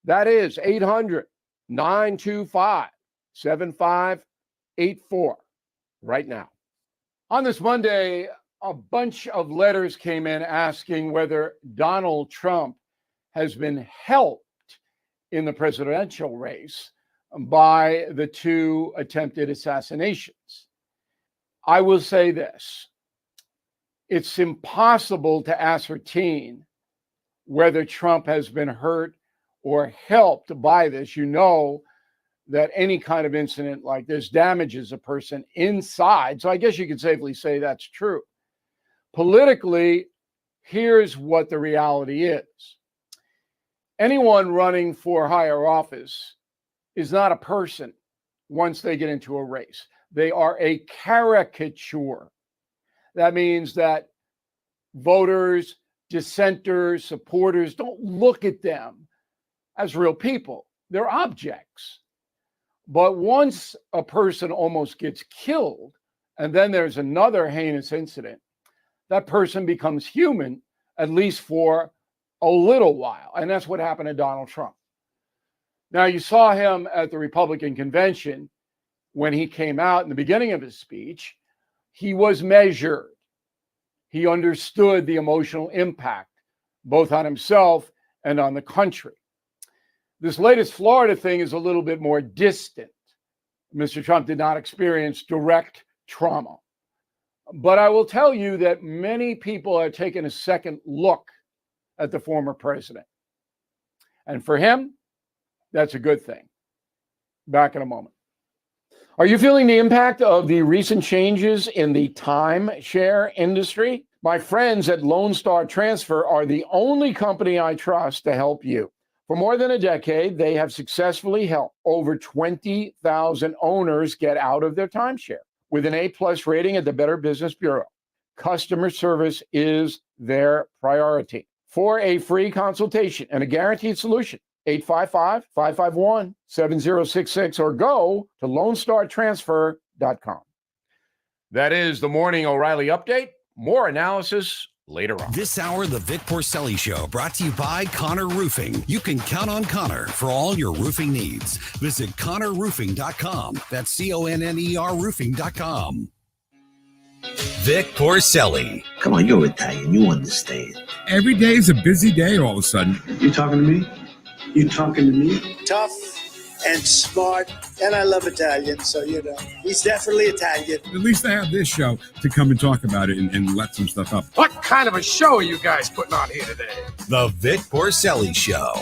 That is 800-925-7584 right now. On this Monday, a bunch of letters came in asking whether Donald Trump has been helped in the presidential race by the two attempted assassinations. I will say this. It's impossible to ascertain whether Trump has been hurt or helped by this. You know that any kind of incident like this damages a person inside. So I guess you could safely say that's true. Politically, here's what the reality is. Anyone running for higher office is not a person once they get into a race. They are a caricature. That means that voters, dissenters, supporters don't look at them as real people. They're objects. But once a person almost gets killed, and then there's another heinous incident, that person becomes human, at least for a little while. And that's what happened to Donald Trump. Now, you saw him at the Republican convention when he came out in the beginning of his speech. He was measured. He understood the emotional impact, both on himself and on the country. This latest Florida thing is a little bit more distant. Mr. Trump did not experience direct trauma. But I will tell you that many people are taking a second look at the former president. And for him, that's a good thing. Back in a moment. Are you feeling the impact of the recent changes in the timeshare industry? My friends at Lone Star Transfer are the only company I trust to help you. For more than a decade, they have successfully helped over 20,000 owners get out of their timeshare with an A+ rating at the Better Business Bureau. Customer service is their priority. For a free consultation and a guaranteed solution, 855-551-7066 or go to LoneStarTransfer.com. That is the Morning O'Reilly Update. More analysis later on. This hour, the Vic Porcelli Show, brought to you by Connor Roofing. You can count on Connor for all your roofing needs. Visit ConnorRoofing.com. That's CONNER Roofing.com. Vic Porcelli. Come on, you're Italian. You understand. Every day is a busy day all of a sudden. You talking to me? You talking to me? Tough and smart, and I love Italian, so, he's definitely Italian. At least I have this show to come and talk about it and let some stuff up. What kind of a show are you guys putting on here today? The Vic Porcelli Show.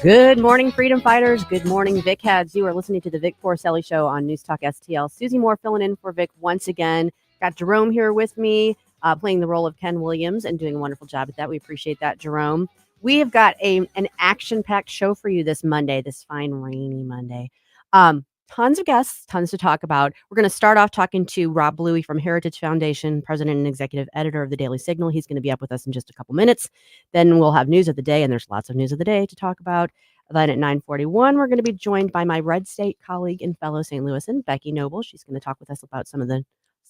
Good morning, freedom fighters. Good morning, Vic Heads. You are listening to the Vic Porcelli Show on News Talk STL. Susie Moore filling in for Vic once again. Got Jerome here with me, playing the role of Ken Williams and doing a wonderful job at that. We appreciate that, Jerome. We have got an action-packed show for you this Monday, this fine, rainy Monday. Tons of guests, tons to talk about. We're going to start off talking to Rob Bluey from Heritage Foundation, president and executive editor of the Daily Signal. He's going to be up with us in just a couple minutes. Then we'll have news of the day, and there's lots of news of the day to talk about. Then at 9:41, we're going to be joined by my Red State colleague and fellow St. Louisan, Becky Noble. She's going to talk with us about some of the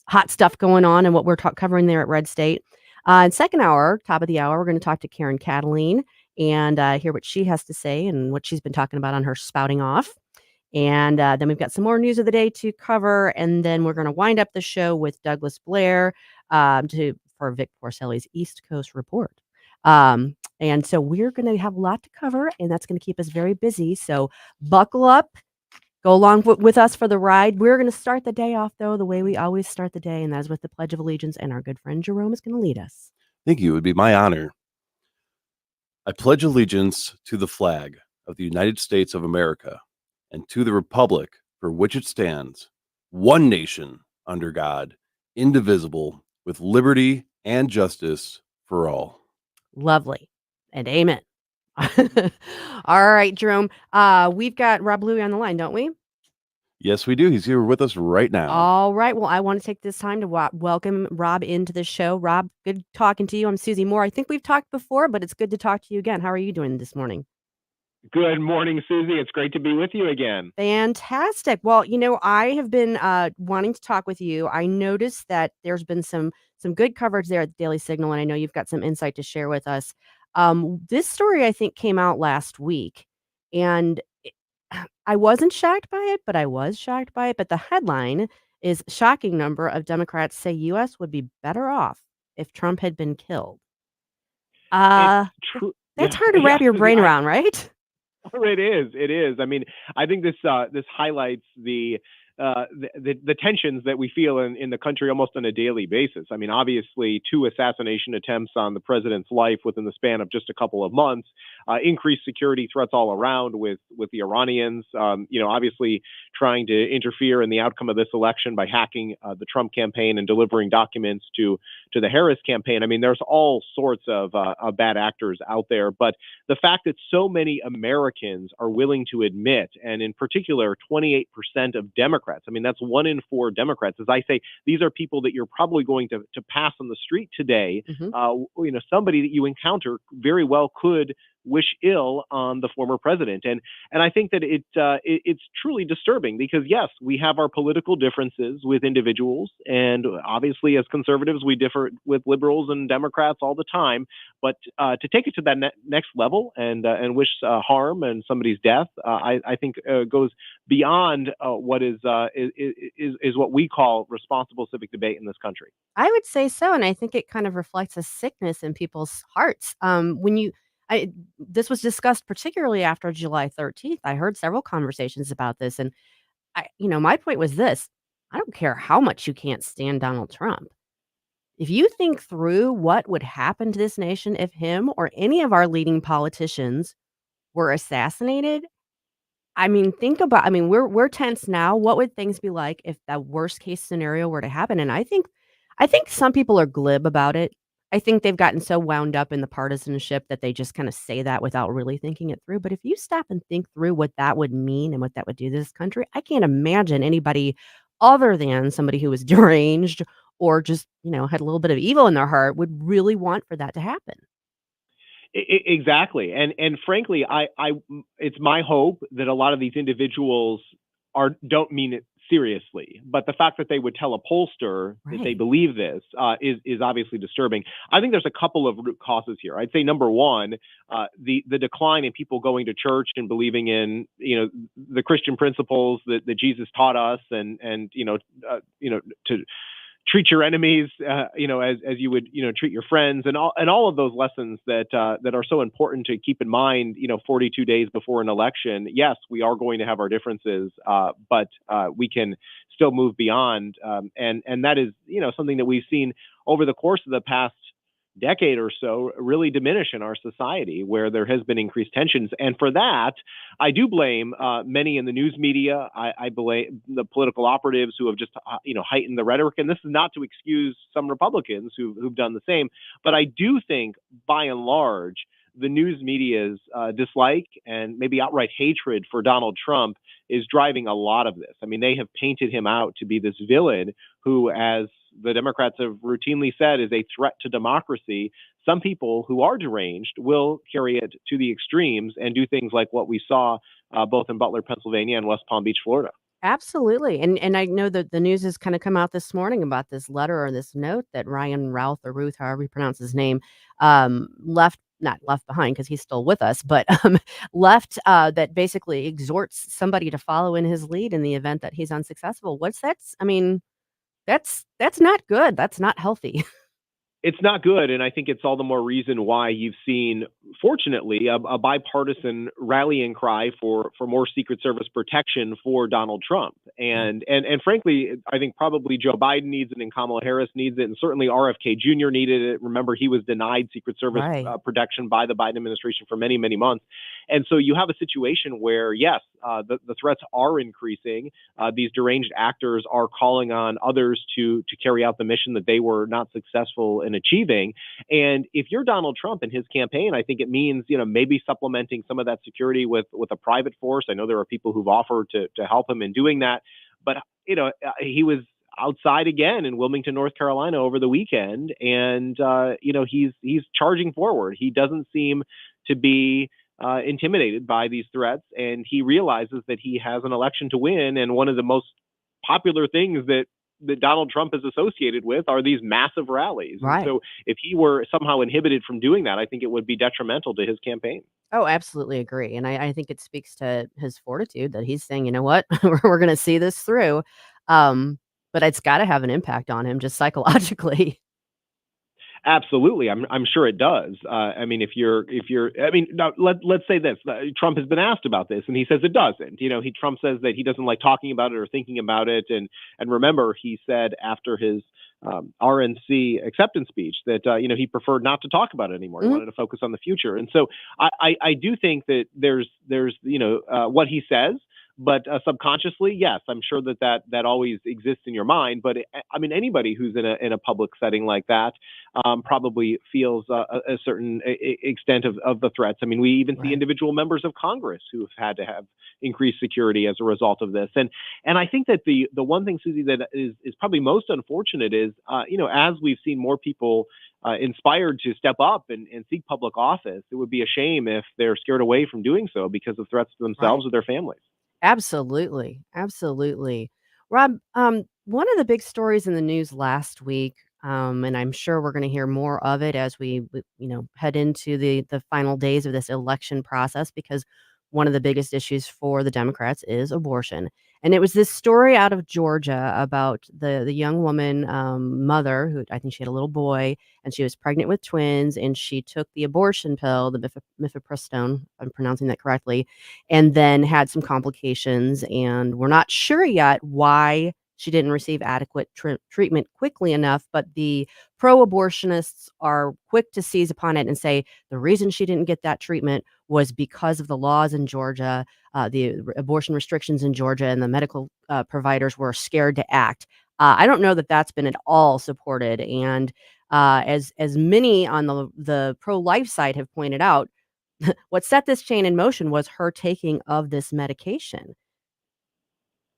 hot stuff going on and what we're covering there at Red State. In second hour, top of the hour, we're going to talk to Kataline and hear what she has to say and what she's been talking about on her spouting off. And then we've got some more news of the day to cover. And then we're going to wind up the show with Douglas Blair for Vic Porcelli's East Coast Report. And so we're going to have a lot to cover, and that's going to keep us very busy. So buckle up. Go along with us for the ride. We're going to start the day off, though, the way we always start the day, and that's with the Pledge of Allegiance, and our good friend Jerome is going to lead us. Thank you. It would be my honor. I pledge allegiance to the flag of the United States of America and to the republic for which it stands, one nation under God, indivisible, with liberty and justice for all. Lovely. And amen. All right, Jerome. We've got Rob Bluey on the line, don't we? Yes, we do. He's here with us right now. All right. Well, I want to take this time to welcome Rob into the show. Rob, good talking to you. I'm Susie Moore. I think we've talked before, but it's good to talk to you again. How are you doing this morning? Good morning, Susie. It's great to be with you again. Fantastic. Well, I have been wanting to talk with you. I noticed that there's been some good coverage there at the Daily Signal, and I know you've got some insight to share with us This story, I think, came out last week, and I wasn't shocked by it, but I was shocked by it. But the headline is shocking number of Democrats say U.S. would be better off if Trump had been killed. It's true. That's Yeah, hard to wrap yeah, your Susie, brain around, right? It is. It is. I mean, I think this highlights the tensions that we feel in the country almost on a daily basis. I mean, obviously, 2 assassination attempts on the president's life within the span of just a couple of months, increased security threats all around with the Iranians. Obviously trying to interfere in the outcome of this election by hacking the Trump campaign and delivering documents to the Harris campaign. I mean, there's all sorts of bad actors out there, but the fact that so many Americans are willing to admit, and in particular, 28% of Democrats, I mean, that's 1 in 4 Democrats. As I say, these are people that you're probably going to pass on the street today. Somebody that you encounter very well could wish ill on the former president. And I think that it's truly disturbing because, yes, we have our political differences with individuals. And obviously, as conservatives, we differ with liberals and Democrats all the time. But to take it to that next level and wish harm and somebody's death, I think goes beyond what is what we call responsible civic debate in this country. I would say so, and I think it kind of reflects a sickness in people's hearts. This was discussed particularly after July 13th. I heard several conversations about this, and my point was this: I don't care how much you can't stand Donald Trump. If you think through what would happen to this nation if him or any of our leading politicians were assassinated, we're tense now. What would things be like if that worst case scenario were to happen? And I think some people are glib about it. I think they've gotten so wound up in the partisanship that they just kind of say that without really thinking it through. But if you stop and think through what that would mean and what that would do to this country, I can't imagine anybody other than somebody who was deranged or just, had a little bit of evil in their heart would really want for that to happen. Exactly, and frankly, it's my hope that a lot of these individuals don't mean it seriously, but the fact that they would tell a pollster that they believe this is obviously disturbing. I think there's a couple of root causes here. I'd say number one, the decline in people going to church and believing in the Christian principles that Jesus taught us, and to treat your enemies, as you would, treat your friends, and all of those lessons that are so important to keep in mind. 42 days before an election, yes, we are going to have our differences, but we can still move beyond, and that is, something that we've seen over the course of the past decade or so really diminish in our society, where there has been increased tensions. And for that, I do blame many in the news media. I blame the political operatives who have just heightened the rhetoric. And this is not to excuse some Republicans who've done the same, but I do think by and large the news media's dislike and maybe outright hatred for Donald Trump is driving a lot of this. I mean, they have painted him out to be this villain who, as the Democrats have routinely said, is a threat to democracy. Some people who are deranged will carry it to the extremes and do things like what we saw both in Butler, Pennsylvania, and West Palm Beach, Florida. Absolutely. And I know that the news has kind of come out this morning about this letter or this note that Ryan Routh or Ruth, however you pronounce his name, not left behind because he's still with us, but left that basically exhorts somebody to follow in his lead in the event that he's unsuccessful. That's not good. That's not healthy. It's not good, and I think it's all the more reason why you've seen, fortunately, a bipartisan rallying cry for more Secret Service protection for Donald Trump. And frankly, I think probably Joe Biden needs it, and Kamala Harris needs it, and certainly RFK Jr. needed it. Remember, he was denied Secret Service protection by the Biden administration for many, many months. And so you have a situation where, yes, the threats are increasing. These deranged actors are calling on others to carry out the mission that they were not successful in achieving. And if you're Donald Trump and his campaign, I think it means, maybe supplementing some of that security with a private force. I know there are people who've offered to help him in doing that, but he was outside again in Wilmington, North Carolina over the weekend, and he's charging forward. He doesn't seem to be intimidated by these threats, and he realizes that he has an election to win. And one of the most popular things that that Donald Trump is associated with are these massive rallies. Right. And so if he were somehow inhibited from doing that, I think it would be detrimental to his campaign. Oh, absolutely agree. And I think it speaks to his fortitude that he's saying, you know what, we're going to see this through. But it's got to have an impact on him just psychologically. Absolutely, I'm sure it does. I mean, now let's say this: Trump has been asked about this, and he says it doesn't. Trump says that he doesn't like talking about it or thinking about it. And remember, he said after his RNC acceptance speech that he preferred not to talk about it anymore. He wanted to focus on the future. And so I do think that there's what he says. But subconsciously, yes, I'm sure that always exists in your mind. But I mean, anybody who's in a public setting like that probably feels a certain extent of the threats. I mean, we even see individual members of Congress who have had to have increased security as a result of this. And I think that the one thing, Susie, that is probably most unfortunate is as we've seen more people inspired to step up and seek public office, it would be a shame if they're scared away from doing so because of threats to themselves or their families. Absolutely. Absolutely. Rob, one of the big stories in the news last week, and I'm sure we're going to hear more of it as we head into the final days of this election process, because one of the biggest issues for the Democrats is abortion. And it was this story out of Georgia about the young woman, mother, who I think she had a little boy, and she was pregnant with twins, and she took the abortion pill, the mifepristone, I'm pronouncing that correctly, and then had some complications. And we're not sure yet why she didn't receive adequate treatment quickly enough, but the pro-abortionists are quick to seize upon it and say the reason she didn't get that treatment was because of the laws in Georgia, the abortion restrictions in Georgia, and the medical providers were scared to act. I don't know that that's been at all supported. And as many on the pro-life side have pointed out, what set this chain in motion was her taking of this medication.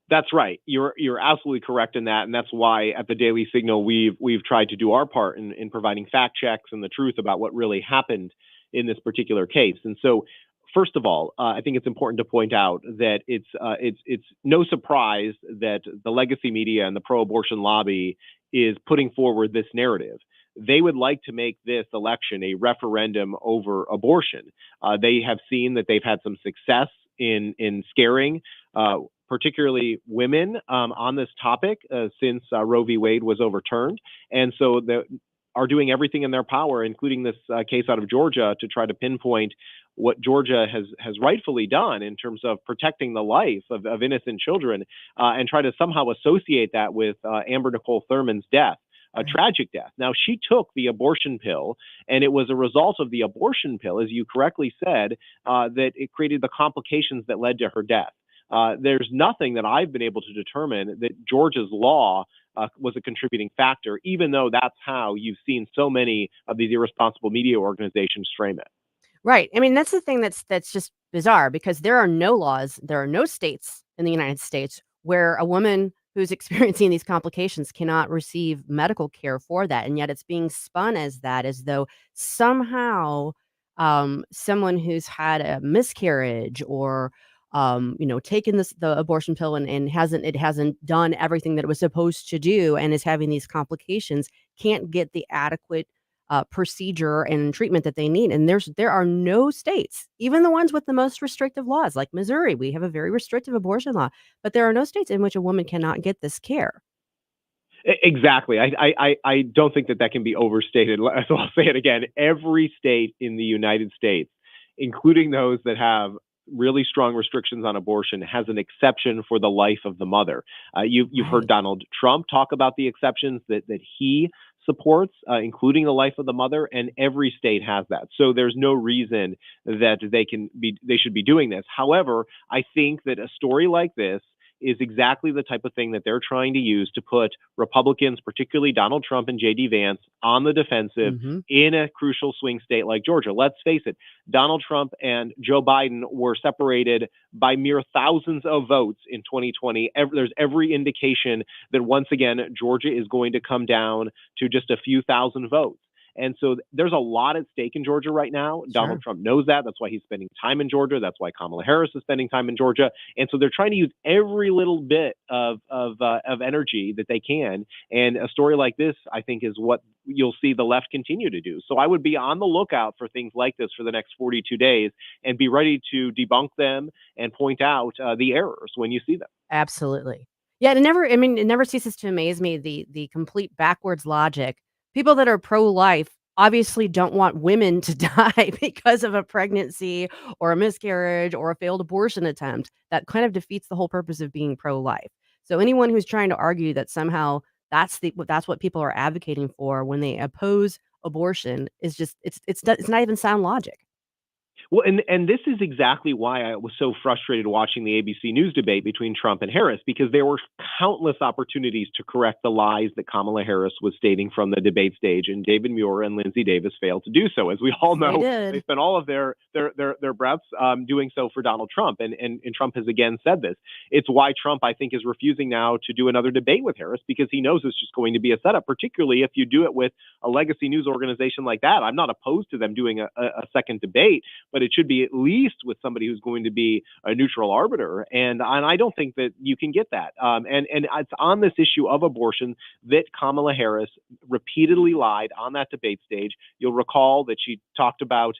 That's right. You're absolutely correct in that, and that's why at the Daily Signal we've tried to do our part in providing fact checks and the truth about what really happened in this particular case. And so, first of all, I think it's important to point out that it's no surprise that the legacy media and the pro-abortion lobby is putting forward this narrative. They would like to make this election a referendum over abortion. They have seen that they've had some success in scaring particularly women on this topic since Roe v. Wade was overturned. And so they are doing everything in their power, including this case out of Georgia, to try to pinpoint what Georgia has rightfully done in terms of protecting the life of innocent children and try to somehow associate that with Amber Nicole Thurman's death. A tragic death. Now, she took the abortion pill, and it was a result of the abortion pill, as you correctly said, that it created the complications that led to her death. There's nothing that I've been able to determine that Georgia's law was a contributing factor, even though that's how you've seen so many of these irresponsible media organizations frame it. Right. I mean, that's the thing that's just bizarre, because there are no laws, there are no states in the United States where a woman who's experiencing these complications cannot receive medical care for that. And yet it's being spun as though somehow someone who's had a miscarriage or taken the abortion pill and hasn't done everything that it was supposed to do and is having these complications can't get the adequate procedure and treatment that they need. And there are no states, even the ones with the most restrictive laws, like Missouri. We have a very restrictive abortion law, but there are no states in which a woman cannot get this care. Exactly. I don't think that can be overstated. So I'll say it again. Every state in the United States, including those that have really strong restrictions on abortion, has an exception for the life of the mother. You've heard Donald Trump talk about the exceptions that he supports, including the life of the mother, and every state has that. So there's no reason that they should be doing this. However, I think that a story like this is exactly the type of thing that they're trying to use to put Republicans, particularly Donald Trump and J.D. Vance, on the defensive in a crucial swing state like Georgia. Let's face it, Donald Trump and Joe Biden were separated by mere thousands of votes in 2020. There's every indication that once again, Georgia is going to come down to just a few thousand votes. And so there's a lot at stake in Georgia right now. Donald Trump knows that. That's why he's spending time in Georgia. That's why Kamala Harris is spending time in Georgia. And so they're trying to use every little bit of energy that they can. And a story like this, I think, is what you'll see the left continue to do. So I would be on the lookout for things like this for the next 42 days and be ready to debunk them and point out the errors when you see them. Absolutely. Yeah, it never ceases to amaze me, the complete backwards logic. People that are pro-life obviously don't want women to die because of a pregnancy or a miscarriage or a failed abortion attempt. That kind of defeats the whole purpose of being pro-life. So anyone who's trying to argue that somehow that's what people are advocating for when they oppose abortion is just it's not even sound logic. Well, and this is exactly why I was so frustrated watching the ABC News debate between Trump and Harris, because there were countless opportunities to correct the lies that Kamala Harris was stating from the debate stage, and David Muir and Lindsey Davis failed to do so. As we all know, they spent all of their breaths doing so for Donald Trump, and Trump has again said this. It's why Trump, I think, is refusing now to do another debate with Harris, because he knows it's just going to be a setup, particularly if you do it with a legacy news organization like that. I'm not opposed to them doing a second debate, but it should be at least with somebody who's going to be a neutral arbiter. And I don't think that you can get that. And it's on this issue of abortion that Kamala Harris repeatedly lied on that debate stage. You'll recall that she talked about,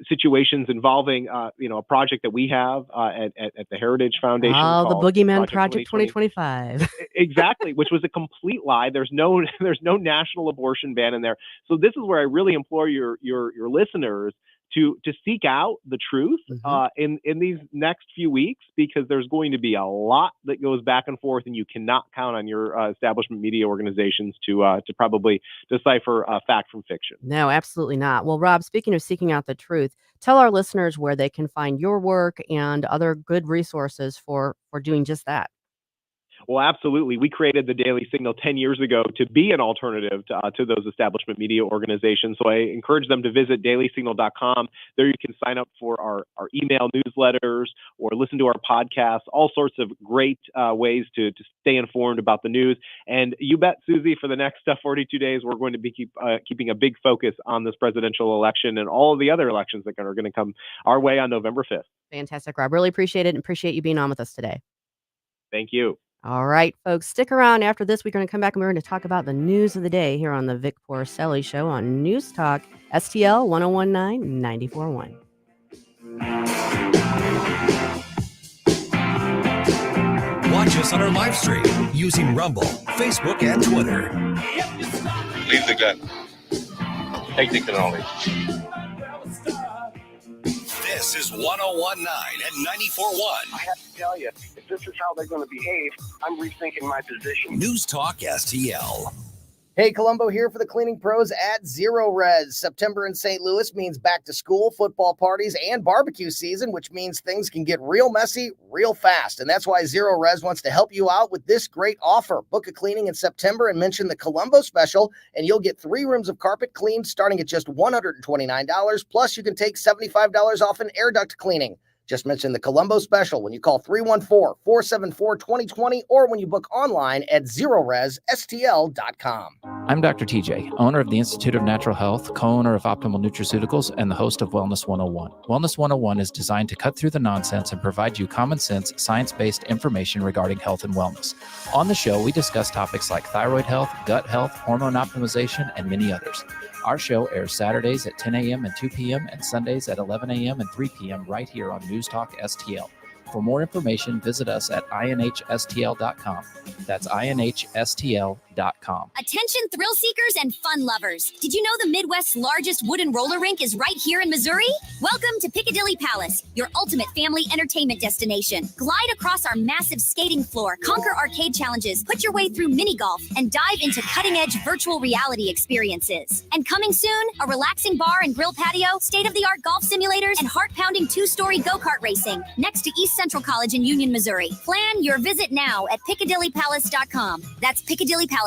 situations involving, a project that we have at the Heritage Foundation. Oh, the Boogeyman Project 2025. Exactly, which was a complete lie. There's no national abortion ban in there. So this is where I really implore your listeners to seek out the truth in these next few weeks, because there's going to be a lot that goes back and forth, and you cannot count on your establishment media organizations to probably decipher fact from fiction. No, absolutely not. Well, Rob, speaking of seeking out the truth, tell our listeners where they can find your work and other good resources for doing just that. Well, absolutely. We created the Daily Signal 10 years ago to be an alternative to those establishment media organizations. So I encourage them to visit dailysignal.com. There you can sign up for our email newsletters or listen to our podcasts, all sorts of great ways to stay informed about the news. And you bet, Susie, for the next 42 days, we're going to be keeping a big focus on this presidential election and all of the other elections that are going to come our way on November 5th. Fantastic, Rob. Really appreciate it, and appreciate you being on with us today. Thank you. All right, folks, stick around. After this, we're going to come back and we're going to talk about the news of the day here on the Vic Porcelli Show on News Talk STL 1019 94.1. Watch us on our live stream using Rumble, Facebook, and Twitter. Leave the gun. Take the cannoli. This is 1019 and 94.1. I have to tell you, if this is how they're going to behave, I'm rethinking my position. News Talk STL. Hey, Columbo here for the cleaning pros at Zero Res. September in St. Louis means back to school, football parties, and barbecue season, which means things can get real messy real fast. And that's why Zero Res wants to help you out with this great offer. Book a cleaning in September and mention the Columbo special, and you'll get 3 rooms of carpet cleaned starting at just $129. Plus, you can take $75 off an air duct cleaning. Just mention the Columbo special when you call 314-474-2020 or when you book online at ZeroResSTL.com. I'm Dr. TJ, owner of the Institute of Natural Health, co-owner of Optimal Nutraceuticals, and the host of Wellness 101. Wellness 101 is designed to cut through the nonsense and provide you common sense, science-based information regarding health and wellness. On the show, we discuss topics like thyroid health, gut health, hormone optimization, and many others. Our show airs Saturdays at 10 a.m. and 2 p.m. and Sundays at 11 a.m. and 3 p.m. right here on News Talk STL. For more information, visit us at INHSTL.com. That's INHSTL.com. Attention thrill seekers and fun lovers. Did you know the Midwest's largest wooden roller rink is right here in Missouri? Welcome to Piccadilly Palace, your ultimate family entertainment destination. Glide across our massive skating floor, conquer arcade challenges, put your way through mini golf, and dive into cutting-edge virtual reality experiences. And coming soon, a relaxing bar and grill patio, state-of-the-art golf simulators, and heart-pounding 2-story go-kart racing next to East Central College in Union, Missouri. Plan your visit now at PiccadillyPalace.com. That's PiccadillyPalace.com.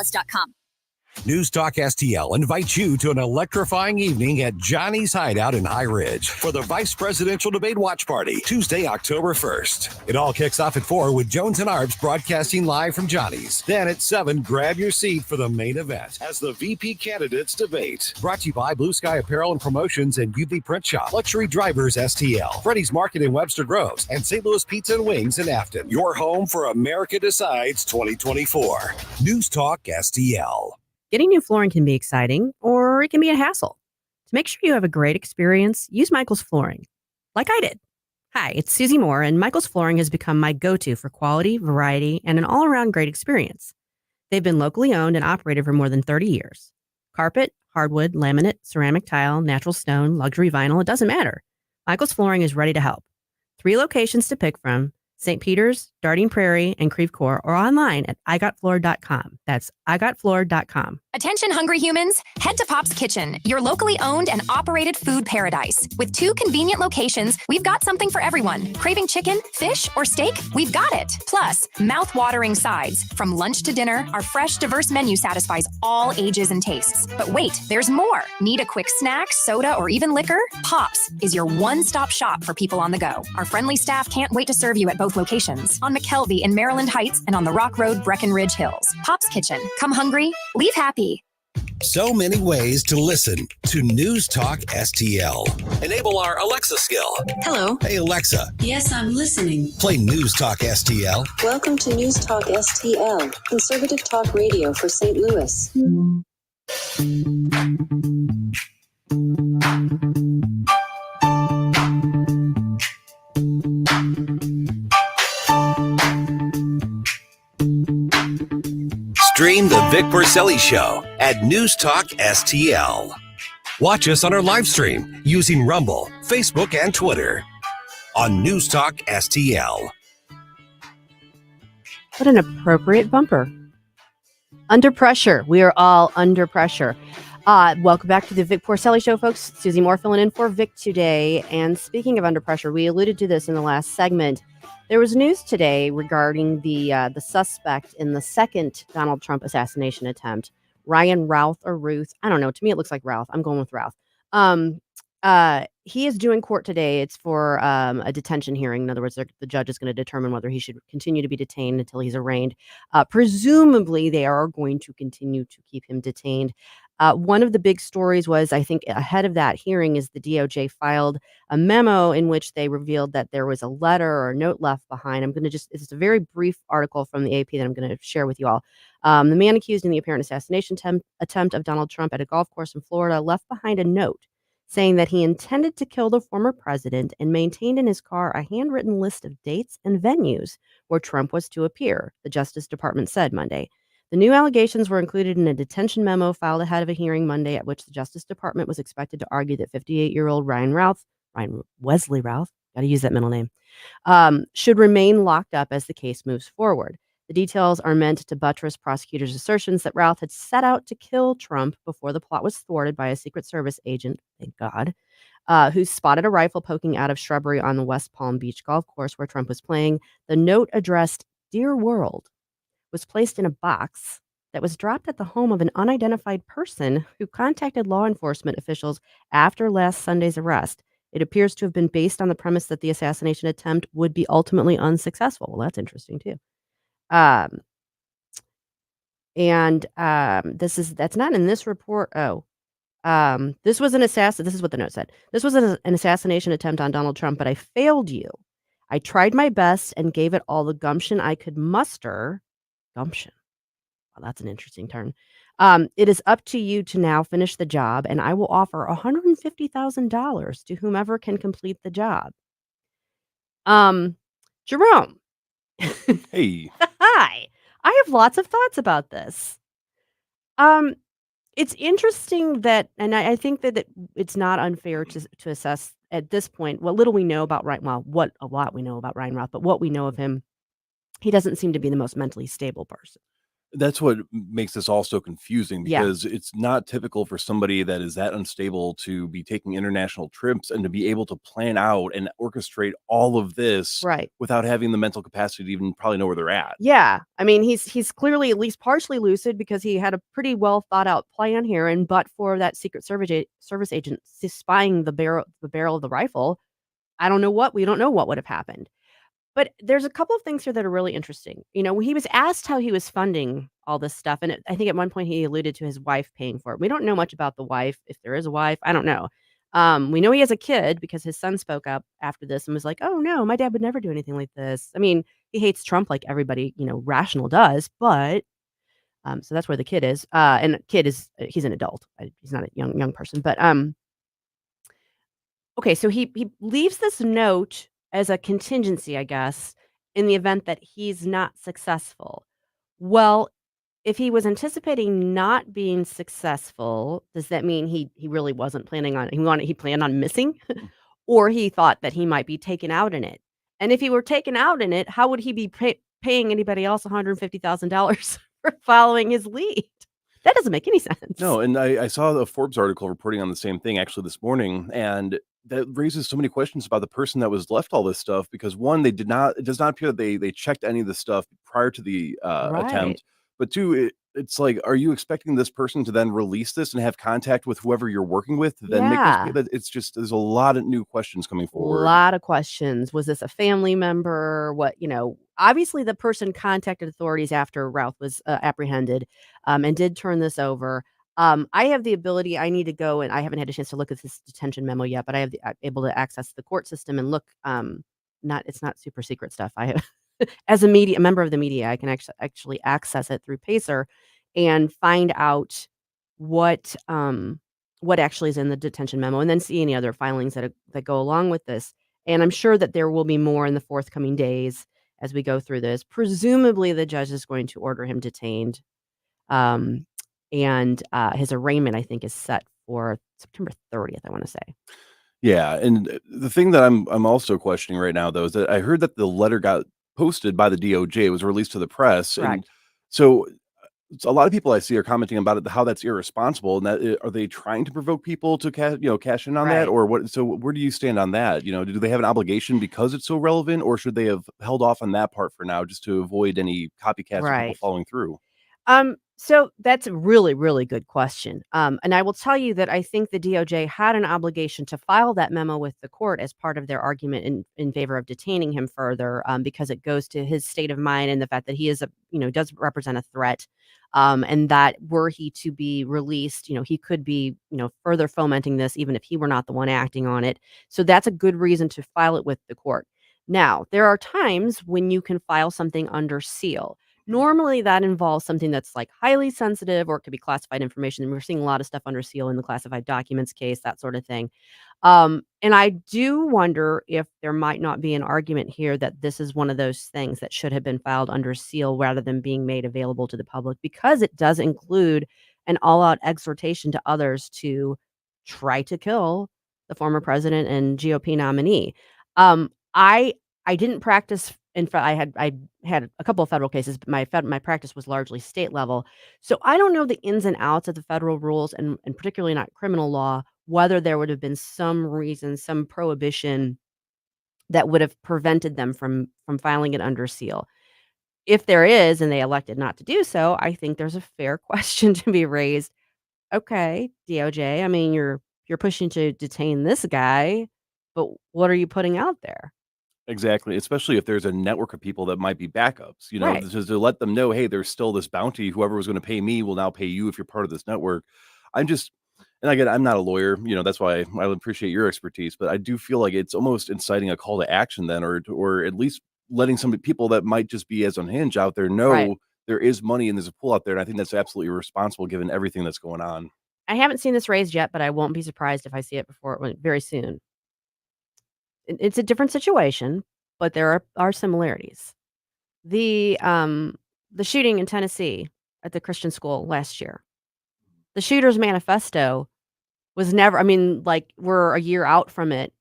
News Talk STL invites you to an electrifying evening at Johnny's Hideout in High Ridge for the Vice Presidential Debate Watch Party, Tuesday, October 1st. It all kicks off at 4 with Jones and Arbs broadcasting live from Johnny's. Then at 7, grab your seat for the main event as the VP candidates debate. Brought to you by Blue Sky Apparel and Promotions and UV Print Shop, Luxury Drivers STL, Freddy's Market in Webster Groves, and St. Louis Pizza and Wings in Afton. Your home for America Decides 2024. News Talk STL. Getting new flooring can be exciting, or it can be a hassle. To make sure you have a great experience, use Michael's Flooring, like I did. Hi, it's Susie Moore, and Michael's Flooring has become my go-to for quality, variety, and an all-around great experience. They've been locally owned and operated for more than 30 years. Carpet, hardwood, laminate, ceramic tile, natural stone, luxury vinyl, it doesn't matter. Michael's Flooring is ready to help. 3 locations to pick from: St. Peter's, Darting Prairie, and Creve Coeur, or online at igotfloor.com. That's igotfloor.com. Attention hungry humans, head to Pop's Kitchen, your locally owned and operated food paradise. With 2 convenient locations, we've got something for everyone. Craving chicken, fish, or steak? We've got it. Plus, mouth-watering sides. From lunch to dinner, our fresh, diverse menu satisfies all ages and tastes. But wait, there's more. Need a quick snack, soda, or even liquor? Pop's is your one-stop shop for people on the go. Our friendly staff can't wait to serve you at both locations, on McKelvey in Maryland Heights and on the Rock Road, Breckenridge Hills. Pop's Kitchen. Come hungry, leave happy. So many ways to listen to News Talk STL. Enable our Alexa skill. Hello. Hey, Alexa. Yes, I'm listening. Play News Talk STL. Welcome to News Talk STL, conservative talk radio for St. Louis. Stream the Vic Porcelli Show at News Talk STL. Watch us on our live stream using Rumble, Facebook, and Twitter on News Talk STL. What an appropriate bumper. Under pressure. We are all under pressure. Welcome back to the Vic Porcelli Show, folks. Susie Moore filling in for Vic today. And speaking of under pressure, we alluded to this in the last segment. There was news today regarding the suspect in the second Donald Trump assassination attempt, Ryan Routh or Ruth. I don't know. To me, it looks like Ralph. I'm going with Ralph. He is due in court today. It's for a detention hearing. In other words, the judge is going to determine whether he should continue to be detained until he's arraigned. Presumably, they are going to continue to keep him detained. One of the big stories was, I think, ahead of that hearing is the DOJ filed a memo in which they revealed that there was a letter or a note left behind. It's a very brief article from the AP that I'm going to share with you all. The man accused in the apparent assassination attempt of Donald Trump at a golf course in Florida left behind a note saying that he intended to kill the former president and maintained in his car a handwritten list of dates and venues where Trump was to appear, the Justice Department said Monday. The new allegations were included in a detention memo filed ahead of a hearing Monday at which the Justice Department was expected to argue that 58-year-old Ryan Wesley Routh, got to use that middle name, should remain locked up as the case moves forward. The details are meant to buttress prosecutors' assertions that Routh had set out to kill Trump before the plot was thwarted by a Secret Service agent, thank God, who spotted a rifle poking out of shrubbery on the West Palm Beach golf course where Trump was playing. The note addressed "Dear World" was placed in a box that was dropped at the home of an unidentified person who contacted law enforcement officials after last Sunday's arrest. It appears to have been based on the premise that the assassination attempt would be ultimately unsuccessful. Well, that's interesting too. That's not in this report. This was an assassin. This is what the note said. This was an assassination attempt on Donald Trump, but I failed you. I tried my best and gave it all the gumption I could muster. Gumption. Well, that's an interesting term. It is up to you to now finish the job, and I will offer $150,000 to whomever can complete the job. Jerome. Hey. Hi. I have lots of thoughts about this. It's interesting that, and I think that it's not unfair to assess at this point what little we know about Ryan. Well, what a lot we know about Ryan Routh, but what we know of him, he doesn't seem to be the most mentally stable person. That's what makes this all so confusing, Yeah. because it's not typical for somebody that is that unstable to be taking international trips and to be able to plan out and orchestrate all of this Right. without having the mental capacity to even probably know where they're at. Yeah. I mean, he's clearly at least partially lucid because he had a pretty well thought out plan here, and but for that Secret Service agent spying the barrel of the rifle, we don't know what would have happened. But there's a couple of things here that are really interesting. He was asked how he was funding all this stuff, and I think at one point he alluded to his wife paying for it. We don't know much about the wife, if there is a wife. I don't know. We know he has a kid because his son spoke up after this and was like, "Oh no, my dad would never do anything like this." I mean, he hates Trump like everybody rational does, but so that's where the kid is. And kid is he's an adult. He's not a young person, but okay, so he leaves this note as a contingency, I guess, in the event that he's not successful. Well, if he was anticipating not being successful, does that mean he really wasn't planning on he planned on missing? Or he thought that he might be taken out in it? And if he were taken out in it, how would he be paying anybody else $150,000 for following his lead? That doesn't make any sense. No, and I saw the Forbes article reporting on the same thing actually this morning, and that raises so many questions about the person that was left all this stuff, because one, it does not appear that they checked any of the stuff prior to the Right. attempt, but two, it's like, are you expecting this person to then release this and have contact with whoever you're working with to then make Yeah. this? It's just, there's a lot of new questions coming forward. Lot of questions. Was this a family member? Obviously the person contacted authorities after Routh was apprehended, and did turn this over. I have the ability, I need to go, and I haven't had a chance to look at this detention memo yet, but I'm able to access the court system and look, it's not super secret stuff. I have, as a member of the media, I can actually access it through Pacer and find out what actually is in the detention memo, and then see any other filings that go along with this. And I'm sure that there will be more in the forthcoming days as we go through this. Presumably, the judge is going to order him detained, and his arraignment, I think, is set for September 30th. I want to say. Yeah, and the thing that I'm also questioning right now, though, is that I heard that the letter got posted by the DOJ. It was released to the press, and Correct. so a lot of people I see are commenting about it, how that's irresponsible, and that are they trying to provoke people to cash in on that, Right. or what? So where do you stand on that? Do they have an obligation because it's so relevant, or should they have held off on that part for now just to avoid any copycats or people Right. following through? So that's a really, really good question. And I will tell you that I think the DOJ had an obligation to file that memo with the court as part of their argument in favor of detaining him further, because it goes to his state of mind and the fact that he is does represent a threat, and that were he to be released, he could be, further fomenting this, even if he were not the one acting on it. So that's a good reason to file it with the court. Now, there are times when you can file something under seal. Normally, that involves something that's like highly sensitive, or it could be classified information. And we're seeing a lot of stuff under seal in the classified documents case, that sort of thing. And I do wonder if there might not be an argument here that this is one of those things that should have been filed under seal rather than being made available to the public, because it does include an all-out exhortation to others to try to kill the former president and GOP nominee. I didn't practice. In fact, I had a couple of federal cases, but my practice was largely state level. So I don't know the ins and outs of the federal rules, and particularly not criminal law, whether there would have been some reason, some prohibition that would have prevented them from filing it under seal. If there is, and they elected not to do so, I think there's a fair question to be raised. Okay, DOJ, I mean, you're pushing to detain this guy, but what are you putting out there? Exactly, especially if there's a network of people that might be backups, Right. just to let them know, hey, there's still this bounty. Whoever was going to pay me will now pay you if you're part of this network. I'm just, and again, I'm not a lawyer, that's why I appreciate your expertise, but I do feel like it's almost inciting a call to action then, or at least letting some people that might just be as unhinged out there know Right. there is money and there's a pool out there. And I think that's absolutely irresponsible given everything that's going on. I haven't seen this raised yet, but I won't be surprised if I see it very soon. It's a different situation, but there are similarities. The shooting in Tennessee at the Christian school last year. The shooter's manifesto was never, I mean, like, we're a year out from it,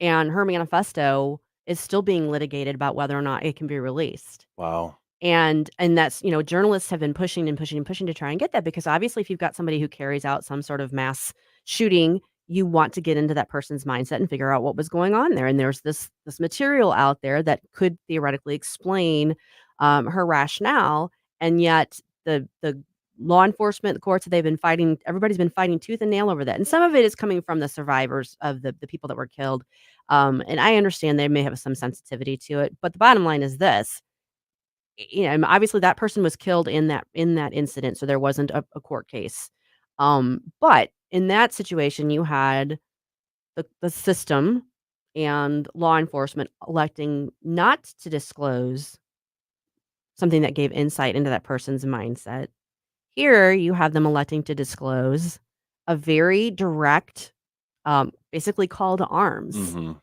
and her manifesto is still being litigated about whether or not it can be released. Wow. And that's, journalists have been pushing and pushing and pushing to try and get that, because obviously if you've got somebody who carries out some sort of mass shooting, you want to get into that person's mindset and figure out what was going on there. And there's this material out there that could theoretically explain her rationale, and yet the law enforcement, the courts, they've been fighting. Everybody's been fighting tooth and nail over that, and some of it is coming from the survivors of the people that were killed. And I understand they may have some sensitivity to it, but the bottom line is this: obviously that person was killed in that incident, so there wasn't a court case. But in that situation, you had the system and law enforcement electing not to disclose something that gave insight into that person's mindset. Here, you have them electing to disclose a very direct, basically call to arms. Mm-hmm.